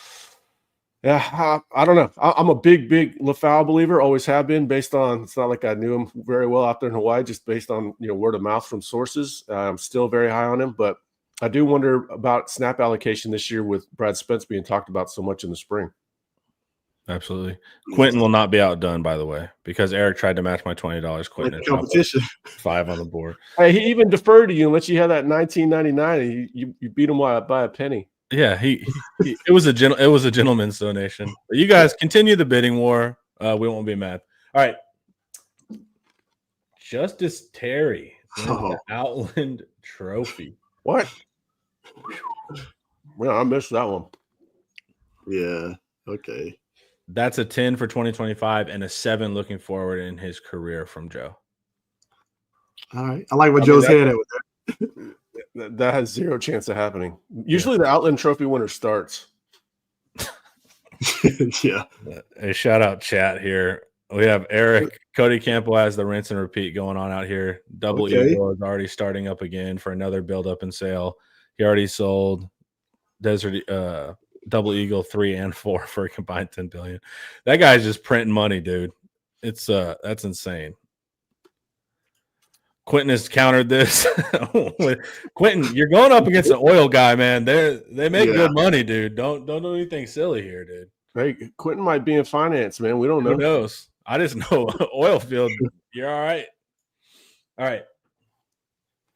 yeah, I don't know. I'm a big LaFau believer, always have been, based on, it's not like I knew him very well out there in Hawaii, just based on, word of mouth from sources. I'm still very high on him, but I do wonder about snap allocation this year with Brad Spence being talked about so much in the spring. Absolutely. Quentin will not be outdone, by the way, because Eric tried to match my $20. Quentin competition 5 on the board. Hey, he even deferred to you and let you have that $19.99, and you beat him by a penny. Yeah, it was a gentleman's donation. But you guys continue the bidding war. We won't be mad. All right. Justice Terry wins the Outland Trophy. What? Well, I missed that one. Yeah. Okay. That's a 10 for 2025 and a 7 looking forward in his career from Joe. All right. I like what Joe's head at with that. That has zero chance of happening. Usually the Outland Trophy winner starts. Yeah. A shout out chat here. We have Eric. Cody Campbell has the rinse and repeat going on out here. Double Eagle is already starting up again for another build up and sale. He already sold Desert Double Eagle 3 and 4 for a combined 10 billion. That guy's just printing money, dude. It's that's insane. Quentin has countered this. Quentin, you're going up against an oil guy, man. They make good money, dude. Don't do anything silly here, dude. Hey, Quentin might be in finance, man. We don't know. Who knows? I just know oil field. You're all right. All right.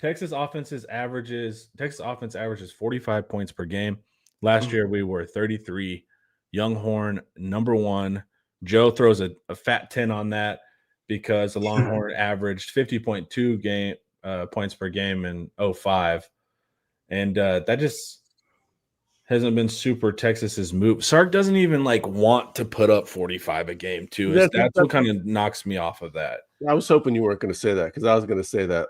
Texas offense averages 45 points per game. Last year we were 33. Younghorn number 1. Joe throws a fat 10 on that, because the Longhorn averaged 50.2 points per game in 05. And that just hasn't been super Texas's move. Sark doesn't even want to put up 45 a game too. That's what kind of knocks me off of that. I was hoping you weren't going to say that, because I was going to say that.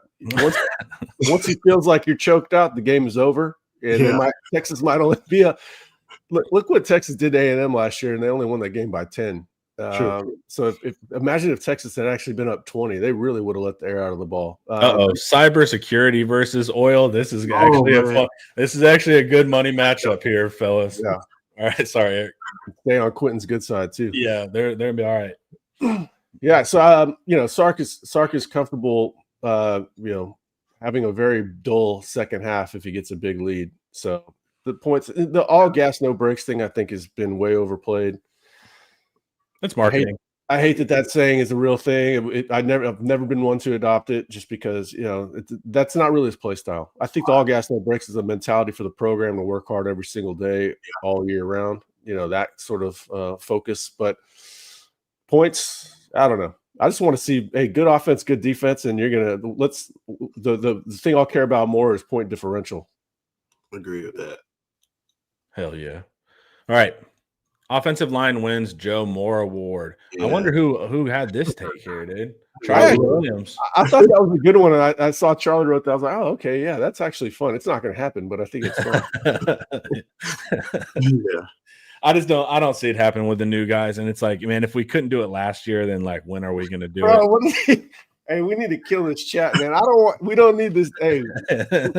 Once he feels like you're choked out, the game is over. And Texas might only be look what Texas did to A&M last year, and they only won that game by 10. True. So if imagine if Texas had actually been up 20, they really would have let the air out of the ball. Cybersecurity versus oil. This is actually a good money matchup here, fellas. Yeah. All right. Sorry, Eric. Stay on Quentin's good side too. Yeah, they're gonna be all right. Yeah. So Sark is comfortable. Having a very dull second half if he gets a big lead. So the all gas no brakes thing I think has been way overplayed. It's marketing. I hate that saying is a real thing. I've never been one to adopt it just because that's not really his play style. I think the all gas no brakes is a mentality for the program to work hard every single day, all year round. That sort of focus. But points, I don't know. I just want to see good offense, good defense, and the thing I'll care about more is point differential. Agree with that. Hell yeah! All right. Offensive line wins Joe Moore Award. Yeah. I wonder who had this take here, dude. Charlie Williams. I thought that was a good one. And I saw Charlie wrote that. I was like, oh, okay, yeah, that's actually fun. It's not going to happen, but I think it's fun. Yeah. I don't see it happen with the new guys. And it's like, man, if we couldn't do it last year, then like, when are we going to do it? Hey, we need to kill this chat, man. We don't need this. Hey, we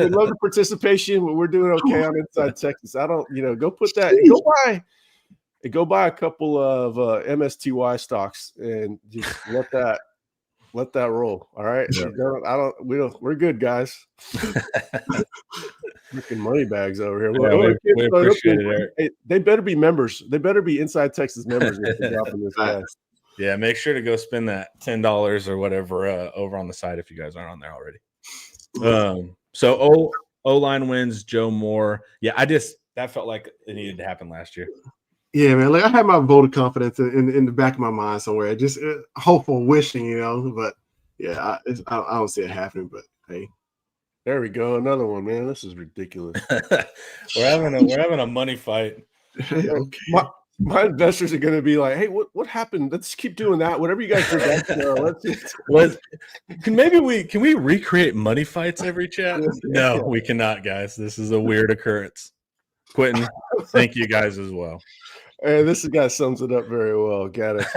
love the participation, but we're doing okay on Inside Texas. I don't, go put that, go buy a couple of MSTY stocks and just let that roll. All right. Yeah. We're good, guys. Freaking money bags over here. Yeah, we appreciate it, Eric. Hey, they better be members. They better be Inside Texas members. Yeah, make sure to go spend that $10 or whatever over on the site if you guys aren't on there already. So O-line wins Joe Moore. Yeah, that felt like it needed to happen last year. Yeah, man. Like I had my vote of confidence in the back of my mind somewhere, just hopeful, wishing, But yeah, I don't see it happening. But hey, there we go, another one, man. This is ridiculous. we're having a money fight. Hey, okay. My investors are going to be like, "Hey, what happened? Let's keep doing that. Whatever you guys did, can we recreate money fights every chat? No, we cannot, guys. This is a weird occurrence. Quentin, thank you guys as well. Hey, this guy sums it up very well. Got it.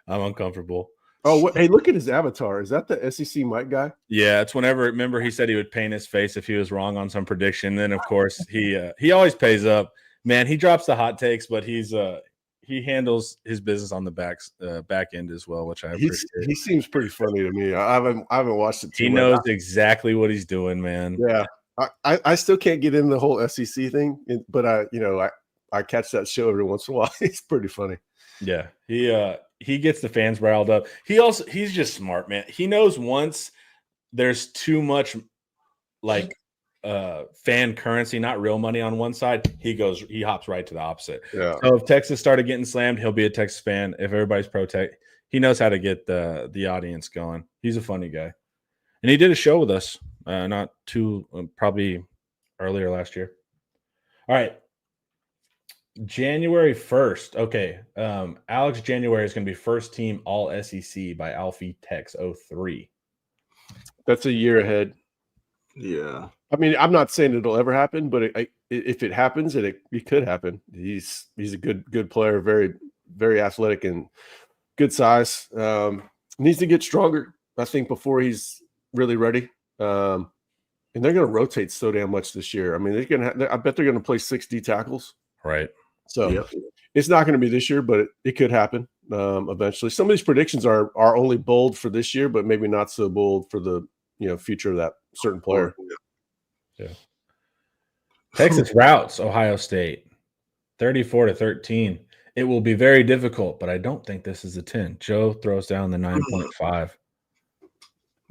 I'm uncomfortable. Oh, hey, look at his avatar. Is that the SEC Mike guy? Yeah, it's remember he said he would paint his face if he was wrong on some prediction. Then, of course, he always pays up. Man, he drops the hot takes, but he handles his business on the back end as well, which I appreciate. He seems pretty funny to me. I haven't watched it too much. He knows exactly what he's doing, man. Yeah. I still can't get into the whole SEC thing, but I catch that show every once in a while. It's pretty funny. Yeah, he gets the fans riled up. He's just smart, man. He knows once there's too much like fan currency, not real money on one side, he hops right to the opposite. Yeah. So if Texas started getting slammed, he'll be a Texas fan. If everybody's pro Tech, he knows how to get the audience going. He's a funny guy. And he did a show with us, not too probably earlier last year. All right. January 1st. Okay. Alex January is going to be first team all SEC by Alfie Tex 03. That's a year ahead. Yeah. I mean, I'm not saying it'll ever happen, but if it happens, it could happen. He's a good player, very, very athletic and good size. Needs to get stronger, I think, before he's really ready. And they're going to rotate so damn much this year. I mean, I bet they're going to play 6 D tackles. Right. So It's not going to be this year, but it could happen eventually. Some of these predictions are only bold for this year, but maybe not so bold for the future of that certain player. Yeah. Texas routes Ohio State 34-13. It will be very difficult, but I don't think this is a 10. Joe throws down the 9.5.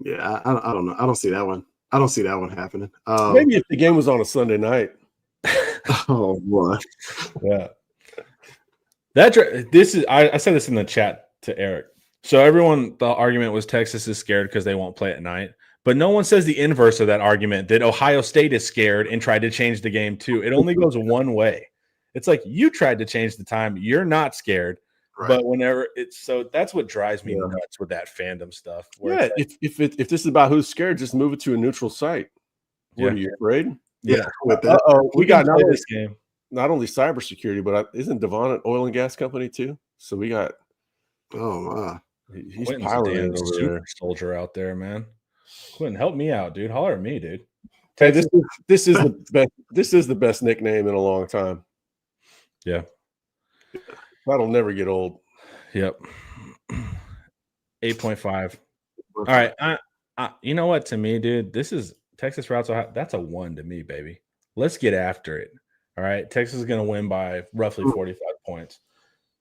Yeah, I don't know. I don't see that one. I don't see that one happening. Maybe if the game was on a Sunday night. Oh boy. Yeah. I said this in the chat to Eric. So the argument was Texas is scared because they won't play at night. But no one says the inverse of that argument, that Ohio State is scared and tried to change the game too. It only goes one way. It's like you tried to change the time. You're not scared. Right. But whenever that's what drives me nuts with that fandom stuff. Yeah, like, if this is about who's scared, just move it to a neutral site. What are you afraid? Yeah. We got this game. not only cybersecurity, but isn't Devon an oil and gas company too? So we got Oh my. he's Quentin's a piling damn it over super there. soldier out there, man. Quentin, help me out, dude. Holler at me, dude. Hey, this is the best. This is the best nickname in a long time. Yeah. That'll never get old. Yep. 8.5. All right. You know what? To me, dude, this is Texas routes. That's a 1 to me, baby. Let's get after it. All right. Texas is going to win by roughly 45 points,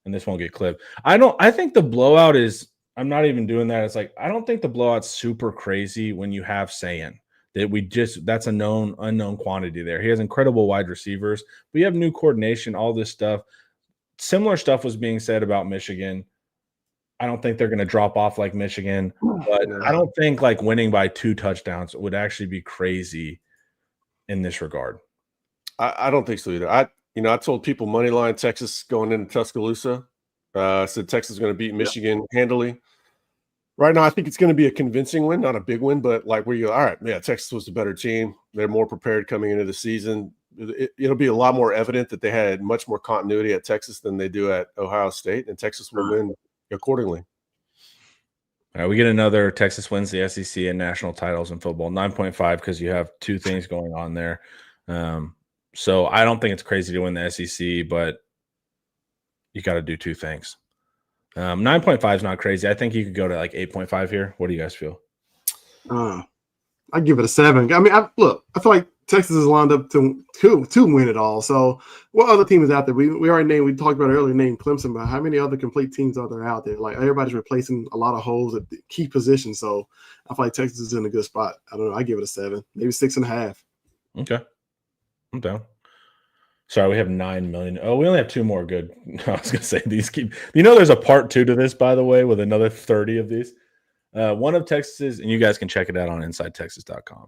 and this won't get clipped. I think the blowout is. I'm not even doing that. It's like I don't think the blowout's super crazy when you have Sayan. That's a known unknown quantity there. He has incredible wide receivers. We have new coordination, all this stuff. Similar stuff was being said about Michigan. I don't think they're going to drop off like Michigan, but I don't think like winning by 2 touchdowns would actually be crazy in this regard. I don't think so either. I told people money line Texas going into Tuscaloosa. Said Texas is going to beat Michigan handily. Right now, I think it's going to be a convincing win, not a big win, but like where you go, all right, yeah, Texas was the better team. They're more prepared coming into the season. It'll be a lot more evident that they had much more continuity at Texas than they do at Ohio State, and Texas will win accordingly. All right, we get another Texas wins the SEC and national titles in football, 9.5, because you have 2 things going on there. So I don't think it's crazy to win the SEC, but you got to do 2 things. 9.5 is not crazy. I think you could go to like 8.5 here. What do you guys feel? I give it a 7. I mean, I feel like Texas is lined up to win it all. So what other team is out there? We already named, we talked about earlier, named Clemson, but how many other complete teams are there out there? Like everybody's replacing a lot of holes at the key positions. So I feel like Texas is in a good spot. I don't know. I give it a 7, maybe 6.5. Okay. I'm down. Sorry, we have 9 million. Oh, we only have 2 more good. I was gonna say these keep. There's a part 2 to this, by the way, with another 30 of these. One of Texas's, and you guys can check it out on InsideTexas.com.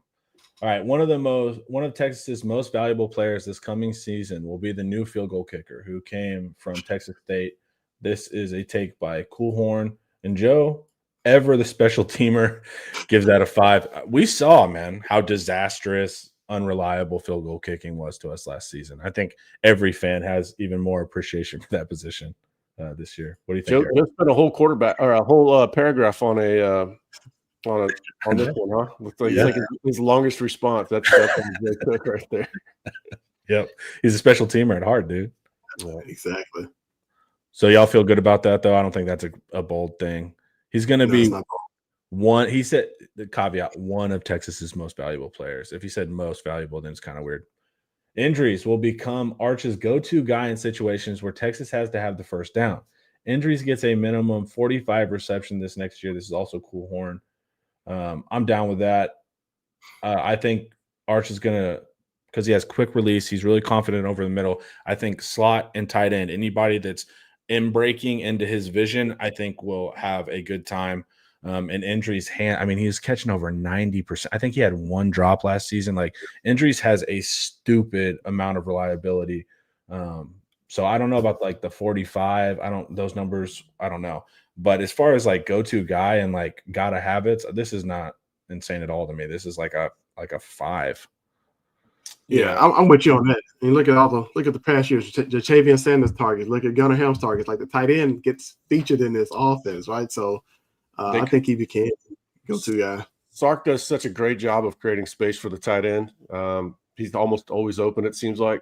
All right, one of Texas's most valuable players this coming season will be the new field goal kicker who came from Texas State. This is a take by Coolhorn and Joe. Ever the special teamer gives that a 5. We saw, man, how disastrous, unreliable field goal kicking was to us last season. I think every fan has even more appreciation for that position this year. What do you think? Joe spent a whole quarterback or a whole paragraph on this one, huh? Looks like it's like his longest response. That's very quick right there. Yep, he's a special teamer at heart, dude. Yeah, exactly. So y'all feel good about that, though? I don't think that's a bold thing. He's going to be one. He said the caveat: one of Texas's most valuable players. If he said most valuable, then it's kind of weird. Injuries will become Arch's go-to guy in situations where Texas has to have the first down. Injuries gets a minimum 45 reception this next year. This is also Coolhorn. I'm down with that. I think Arch is going to, because he has quick release, he's really confident over the middle. I think slot and tight end, anybody that's in breaking into his vision, I think will have a good time. And injuries, he's catching over 90%. I think he had 1 drop last season. Like injuries has a stupid amount of reliability. So I don't know about like the 45. Those numbers, I don't know. But as far as like go-to guy and like gotta habits, this is not insane at all to me. This is like a 5. Yeah, I'm with you on that. And look at the past years, Ja'Tavion Sanders targets. Look at Gunnar Helm's targets. Like the tight end gets featured in this offense, right? So I think he became go-to guy. Sark does such a great job of creating space for the tight end. He's almost always open, it seems like.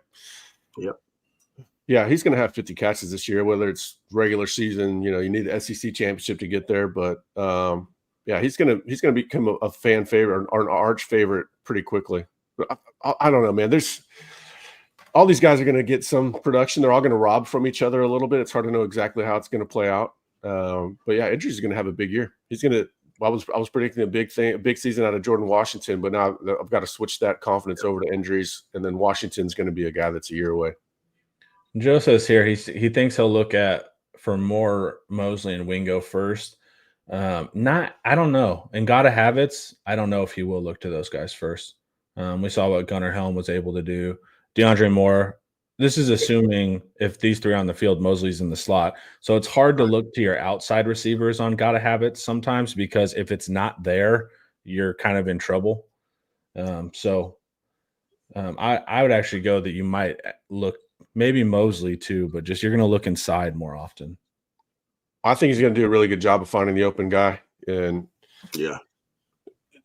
Yep. Yeah, he's going to have 50 catches this year, whether it's regular season. You need the SEC championship to get there, but he's going to become a fan favorite or an arch favorite pretty quickly. But I don't know, man. There's all these guys are going to get some production. They're all going to rob from each other a little bit. It's hard to know exactly how it's going to play out. But yeah, Idris is going to have a big year. He's going to. I was predicting a big season out of Jordan Washington, but now I've got to switch that confidence over to injuries, and then Washington's going to be a guy that's a year away. Joe says here he thinks he'll look for more Mosley and Wingo first. I don't know. And gotta habits, I don't know if he will look to those guys first. We saw what Gunnar Helm was able to do. DeAndre Moore. This is assuming if these 3 are on the field, Mosley's in the slot. So it's hard to look to your outside receivers on gotta habits sometimes because if it's not there, you're kind of in trouble. I would actually go that you might look maybe Mosley too, but just you're going to look inside more often. I think he's going to do a really good job of finding the open guy, and Yeah.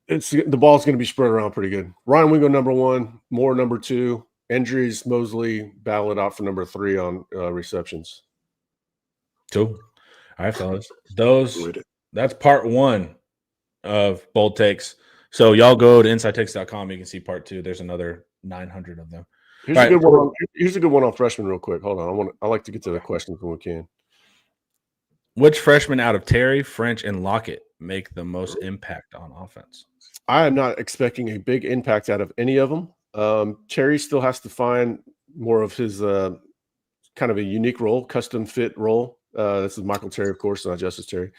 the ball's going to be spread around pretty good. Ryan Wingo number 1, Moore number 2, Andrews, Mosley battle it out for number 3 on receptions. Cool. All right, fellas. That's part 1 of Bold Takes. So y'all go to InsideTakes.com. You can see part 2. There's another 900 of them. Here's a good one on freshman real quick. Hold on. I like to get to the questions when we can. Which freshman out of Terry, French, and Lockett make the most impact on offense? I am not expecting a big impact out of any of them. Terry still has to find more of his kind of a unique role, custom fit role. This is Michael Terry, of course, not Justice Terry.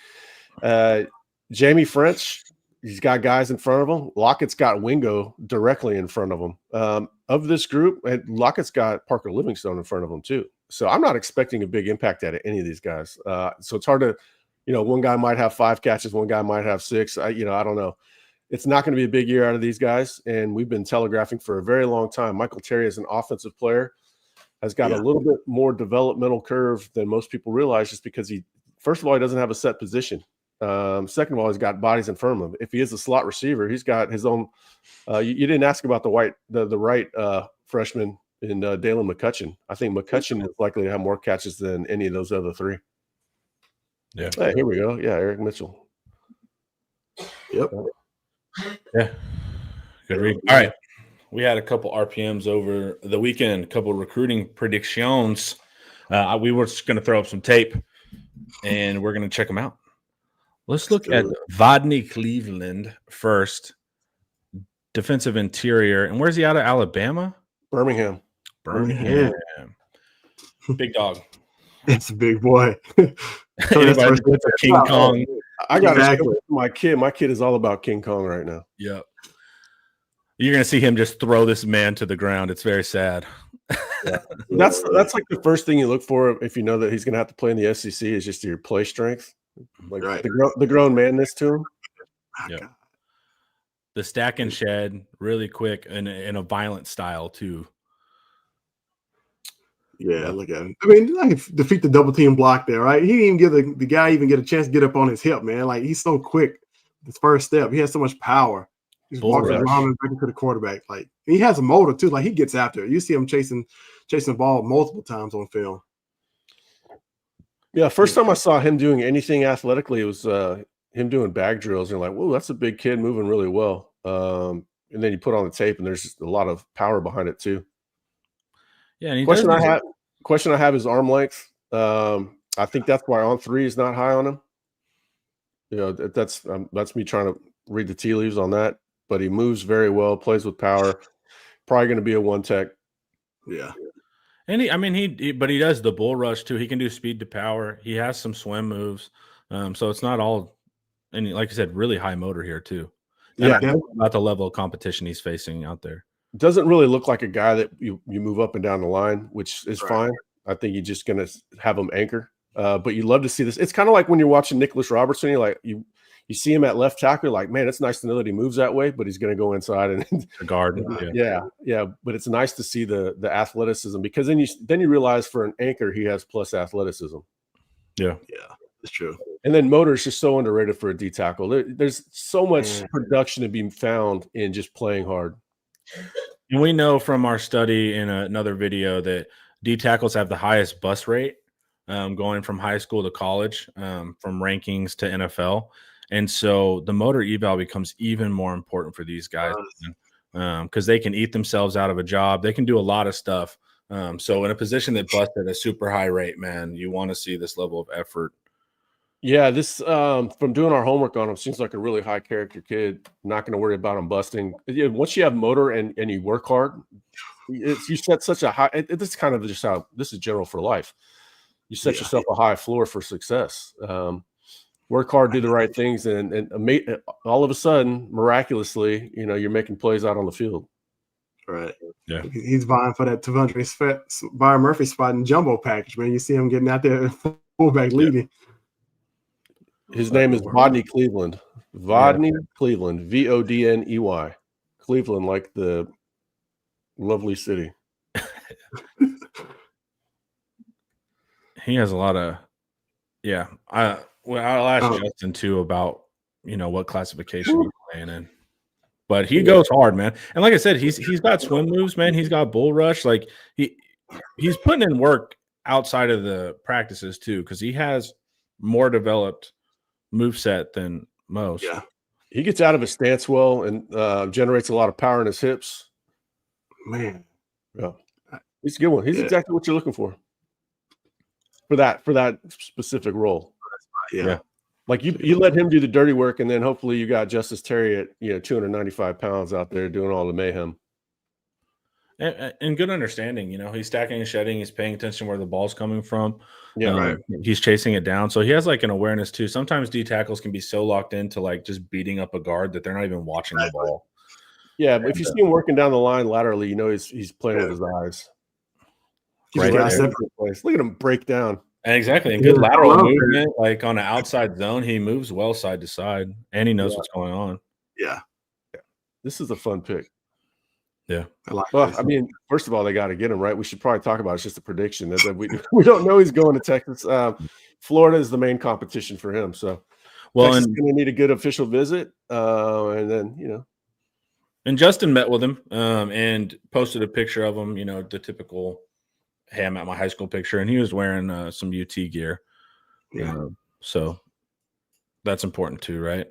Jamie French, he's got guys in front of him. Lockett's got Wingo directly in front of him. Of this group, and Lockett's got Parker Livingstone in front of him too. So I'm not expecting a big impact out of any of these guys. So it's hard to, one guy might have 5 catches, one guy might have 6. I don't know. It's not going to be a big year out of these guys, and we've been telegraphing for a very long time. Michael Terry, as an offensive player, has got a little bit more developmental curve than most people realize, just because first of all, he doesn't have a set position. Second of all, he's got bodies in front of him. If he is a slot receiver, he's got his own. You didn't ask about the right freshman in Dalen McCutcheon. I think McCutcheon is likely to have more catches than any of those other 3. Yeah. Hey, here we go. Yeah, Eric Mitchell. Yep. Yeah. Good read. All right. We had a couple RPMs over the weekend, a couple recruiting predictions. We were just going to throw up some tape, and we're going to check them out. Let's look at Vodney Cleveland first. Defensive interior. And where's he out of? Alabama? Birmingham. Big dog. It's a big boy. Anybody good for King Kong? I got to show my kid. My kid is all about King Kong right now. Yep. You're going to see him just throw this man to the ground. It's very sad. Yeah. That's like the first thing you look for if you know that he's going to have to play in the SEC is just your play strength. Like the grown manness to him. Yeah. The stack and shed really quick and in a violent style too. Yeah, look at him. I mean, like defeat the double team block there, right? He didn't even give the guy even get a chance to get up on his hip, man. Like he's so quick. His first step, he has so much power. He's walking around and back into the quarterback. Like he has a motor too. Like he gets after it. You see him chasing the ball multiple times on film. Yeah, first time I saw him doing anything athletically, it was him doing bag drills. And you're like, whoa, that's a big kid moving really well. And then you put on the tape, and there's just a lot of power behind it too. Yeah, and question I have is arm length. I think that's why on 3 is not high on him. That's me trying to read the tea leaves on that. But he moves very well, plays with power. Probably going to be a 1 tech. Yeah. And he does the bull rush too. He can do speed to power. He has some swim moves. So it's not all, and like I said, really high motor here too. Yeah, about the level of competition he's facing out there. Doesn't really look like a guy that you move up and down the line, which is fine. I think you're just going to have him anchor. But you love to see this. It's kind of like when you're watching Nicholas Robertson. You're like you see him at left tackle. You're like, man, it's nice to know that he moves that way, but he's going to go inside and guard. Yeah. But it's nice to see the athleticism, because then you realize for an anchor he has plus athleticism. Yeah, that's true. And then motor is just so underrated for a D tackle. There's so much production to be found in just playing hard. And we know from our study in another video that D tackles have the highest bus rate going from high school to college, from rankings to NFL. And so the motor eval becomes even more important for these guys because they can eat themselves out of a job. They can do a lot of stuff. So in a position that busts at a super high rate, man, you want to see this level of effort. Yeah, this from doing our homework on him seems like a really high character kid. Not going to worry about him busting. Once you have motor and you work hard, you set such a high. This is kind of just how this is general for life. You set yourself a high floor for success. Work hard, do the right things, and all of a sudden, miraculously, you're making plays out on the field. Right. Yeah. He's vying for that Byron Murphy spot in jumbo package, man. You see him getting out there, fullback leading. His name is Vodney Cleveland. Cleveland. Vodney. Cleveland, like the lovely city. he has a lot of I'll ask Oh. Justin too about what classification he's playing in. But he goes hard, man. And like I said, he's got swim moves, man. He's got bull rush. Like he's putting in work outside of the practices too, because he has more developed moveset than most. Yeah. He gets out of his stance well and generates a lot of power in his hips. Man. Yeah. He's a good one. He's exactly what you're looking for that specific role. Yeah. Like you let him do the dirty work, and then hopefully you got Justice Terry at 295 pounds out there doing all the mayhem. And good understanding, he's stacking and shedding. He's paying attention where the ball's coming from. Yeah, right. He's chasing it down, so he has like an awareness too. Sometimes D tackles can be so locked into like just beating up a guard that they're not even watching the ball. Yeah, but if you see him working down the line laterally, he's playing with his eyes. Right. Look at him break down. Exactly, and good lateral movement, like on an outside zone, he moves well side to side, and he knows what's going on. Yeah. This is a fun pick. Yeah. I mean, first of all, they got to get him right. We should probably talk about it. It's just a prediction that we don't know he's going to Texas. Florida is the main competition for him, so Texas is going to need a good official visit, and then And Justin met with him and posted a picture of him. The typical. Hey, I'm at my high school picture, and he was wearing some UT gear. Yeah. So that's important too, right?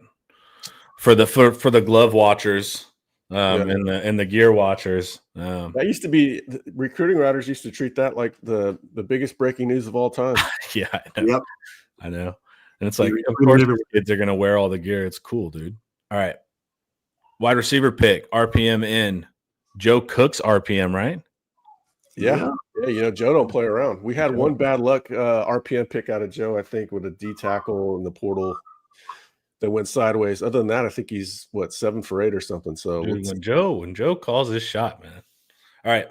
For the glove watchers and the gear watchers. That used to be recruiting writers used to treat that like the biggest breaking news of all time. Yeah, I know. Yep. I know. And it's like, of course, kids are gonna wear all the gear. It's cool, dude. All right. Wide receiver pick, RPM in. Joe Cook's RPM, right? Yeah, Joe don't play around. We had one bad luck RPM pick out of Joe, I think, with a D tackle in the portal that went sideways. Other than that, I think he's 7 for 8 or something. So dude, when Joe calls his shot, man. All right,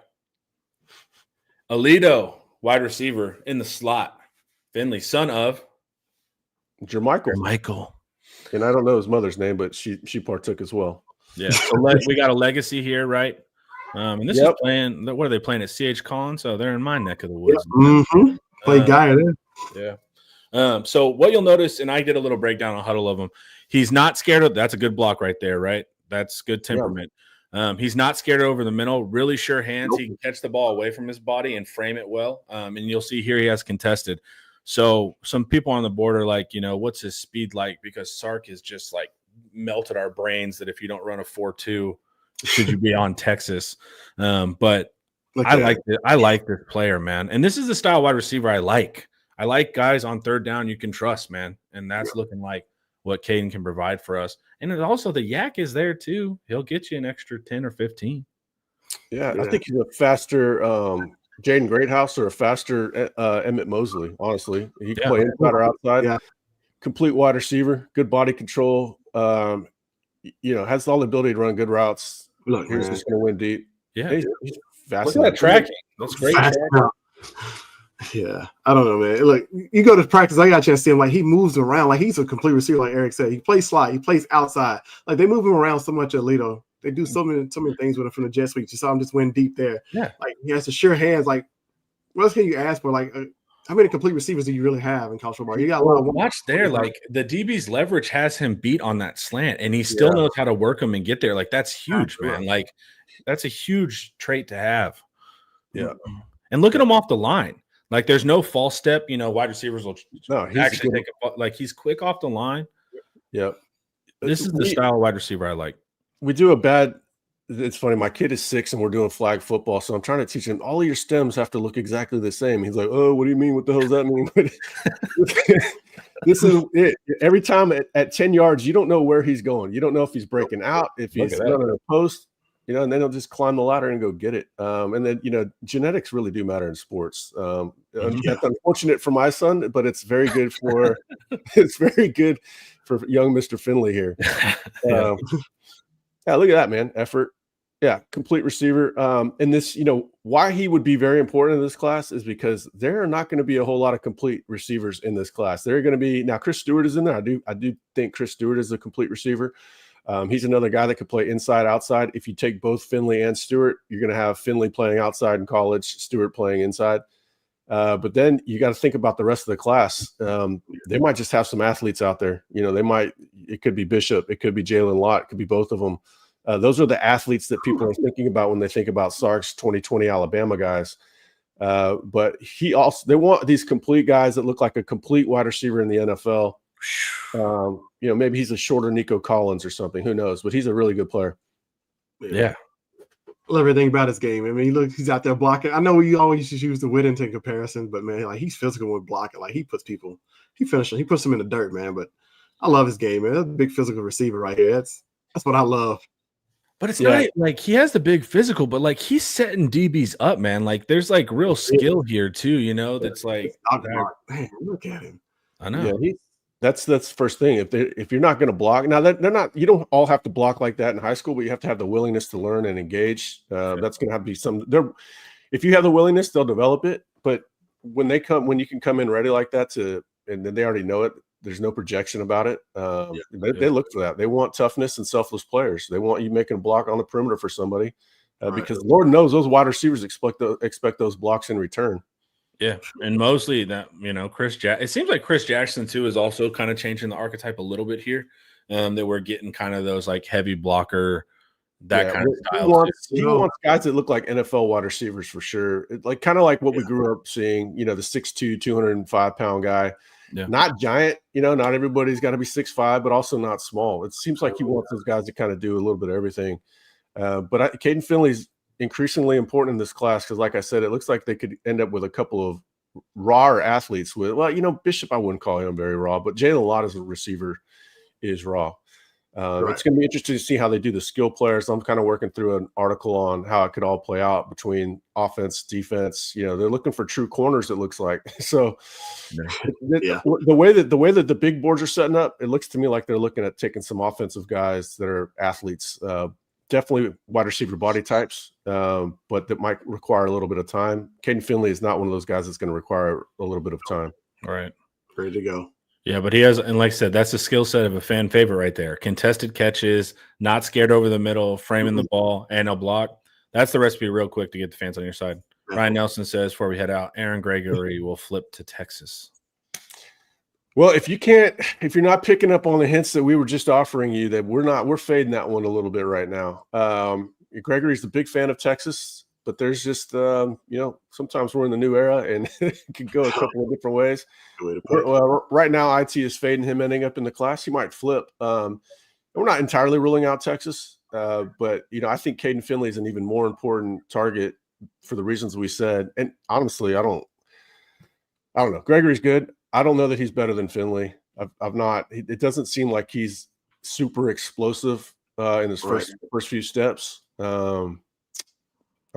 Alito, wide receiver in the slot. Finley, son of Jermichael. And I don't know his mother's name, but she partook as well. Yeah, so we got a legacy here, right? And this is playing. What are they playing at CH Collins? So they're in my neck of the woods. Mm-hmm. Play guy there. Yeah. So what you'll notice, and I did a little breakdown on huddle of him. He's not scared of. That's a good block right there, right? That's good temperament. Yeah. He's not scared over the middle. Really sure hands. Nope. He can catch the ball away from his body and frame it well. And you'll see here he has contested. So some people on the board are like, what's his speed like? Because Sark is just like melted our brains that if you don't run a 4.2. Should you be on I like this player, man. And this is the style wide receiver I like. I like guys on third down you can trust, man. And that's looking like what Caden can provide for us. And also the yak is there too. He'll get you an extra 10 or 15. Yeah. I think he's a faster Jaden Greathouse or a faster Emmett Mosley, honestly. He can play inside or outside. Yeah. Complete wide receiver, good body control. Has all the ability to run good routes. Look, he's just going to win deep. Yeah, he's fast. Look at that tracking. That's great. Yeah, I don't know, man. Look, you go to practice. I got a chance to see him. Like he moves around. Like he's a complete receiver. Like Eric said, he plays slot. He plays outside. Like they move him around so much at Alito. They do so many things with him from the jet sweep. You saw him just win deep there. Yeah, like he has the sure hands. Like what else can you ask for? Like how many complete receivers do you really have in college football? You got a lot of watch there. Like the DB's leverage has him beat on that slant, and he still knows how to work him and get there. Like that's huge, man. Like that's a huge trait to have. Yeah, and look at him off the line. Like there's no false step. Wide receivers will actually take he's quick off the line. Yeah, this is the style of wide receiver I like. We do a bad. It's funny. My kid is 6 and we're doing flag football. So I'm trying to teach him all of your stems have to look exactly the same. He's like, oh, what do you mean? What the hell does that mean? This is it. Every time at 10 yards, you don't know where he's going. You don't know if he's breaking out, if he's running a post, and then he'll just climb the ladder and go get it. And then, genetics really do matter in sports. That's unfortunate for my son, but it's very good for, young Mr. Finley here. Yeah, look at that, man. Effort. Yeah, complete receiver. And this, why he would be very important in this class is because there are not going to be a whole lot of complete receivers in this class. They're going to be now. Chris Stewart is in there. I do think Chris Stewart is a complete receiver. He's another guy that could play inside, outside. If you take both Finley and Stewart, you're going to have Finley playing outside in college, Stewart playing inside. But then you got to think about the rest of the class. They might just have some athletes out there. It could be Bishop, it could be Jalen Lott, it could be both of them. Those are the athletes that people are thinking about when they think about Sark's 2020 Alabama guys. But they want these complete guys that look like a complete wide receiver in the NFL. Maybe he's a shorter Nico Collins or something. Who knows? But he's a really good player. Yeah. I love everything about his game. I mean, he's out there blocking. I know we always just use the Whittington comparison, but man, like he's physical with blocking. Like he puts them in the dirt, man. But I love his game, man. That's a big physical receiver right here. That's what I love. But it's not like he has the big physical, but like he's setting DBs up, man. Like there's like real skill here too, that's like man, look at him. I know. Yeah, that's the first thing. If you're not going to block, now they're not, you don't all have to block like that in high school, but you have to have the willingness to learn and engage. That's going to have to be if you have the willingness, they'll develop it. But when you can come in ready like that and then they already know it, there's no projection about it. They look for that. They want toughness and selfless players. They want you making a block on the perimeter for somebody because Lord knows those wide receivers expect those blocks in return. Yeah, and mostly that it seems like Chris Jackson too is also kind of changing the archetype a little bit here. That we're getting kind of those like heavy blocker, kind of style. He wants guys that look like NFL wide receivers for sure. Like kind of like what we grew up seeing. The 6'2", 205-pound guy. Yeah. Not giant, not everybody's got to be 6'5", but also not small. It seems like he wants those guys to kind of do a little bit of everything. But Caden Finley's increasingly important in this class because, like I said, it looks like they could end up with a couple of raw athletes. Bishop, I wouldn't call him very raw, but Jalen Lott as a receiver is raw. It's going to be interesting to see how they do the skill players. I'm kind of working through an article on how it could all play out between offense, defense. They're looking for true corners, it looks like. So the way that the big boards are setting up, it looks to me like they're looking at taking some offensive guys that are athletes, definitely wide receiver body types, but that might require a little bit of time. Caden Finley is not one of those guys that's going to require a little bit of time. All right. Ready to go. Yeah, but he has, and like I said, that's a skill set of a fan favorite right there. Contested catches, not scared over the middle, framing the ball, and a block. That's the recipe real quick to get the fans on your side. Ryan Nelson says, before we head out, Aaron Gregory will flip to Texas. Well, if you're not picking up on the hints that we were just offering you, that we're fading that one a little bit right now. Gregory's a big fan of Texas, but there's just, sometimes we're in the new era and it can go a couple of different ways. Well, right now, IT is fading him ending up in the class. He might flip. We're not entirely ruling out Texas, but, I think Caden Finley is an even more important target for the reasons we said. And honestly, I don't know. Gregory's good. I don't know that he's better than Finley. I've not. It doesn't seem like he's super explosive in his first few steps. I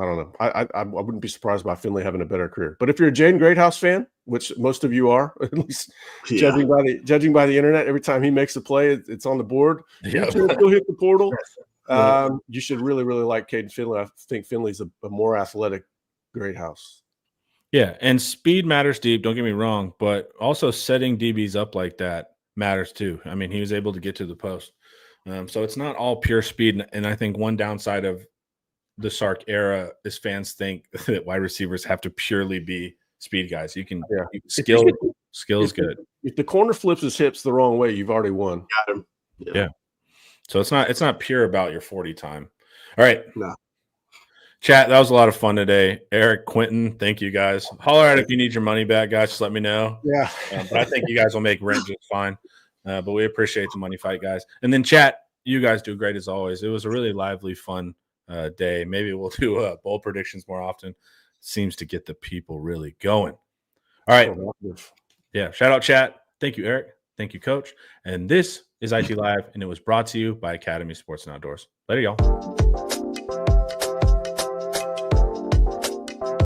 don't know. I wouldn't be surprised by Finley having a better career. But if you're a Jaden Greathouse fan, which most of you are, at least judging by the internet, every time he makes a play, it's on the board. He'll hit the portal. You should really, really like Caden Finley. I think Finley's a more athletic Greathouse. Yeah, and speed matters deep, don't get me wrong, but also setting DBs up like that matters too. I mean, he was able to get to the post. So it's not all pure speed. And I think one downside of the Sark era is fans think that wide receivers have to purely be speed guys. You can skill is good. If the corner flips his hips the wrong way, you've already won. Got him. Yeah. So it's not pure about your 40 time. All right. No. Chat, that was a lot of fun today. Eric, Quentin, thank you guys. Holler at if you need your money back, guys. Just let me know. Yeah. But I think you guys will make rent just fine. But we appreciate the money fight, guys. And then chat, you guys do great as always. It was a really lively, fun day. Maybe we'll do bowl predictions more often. Seems to get the people really going. All right. Yeah. Shout out chat. Thank you, Eric. Thank you, Coach. And this is IT Live, and it was brought to you by Academy Sports and Outdoors. Later, y'all.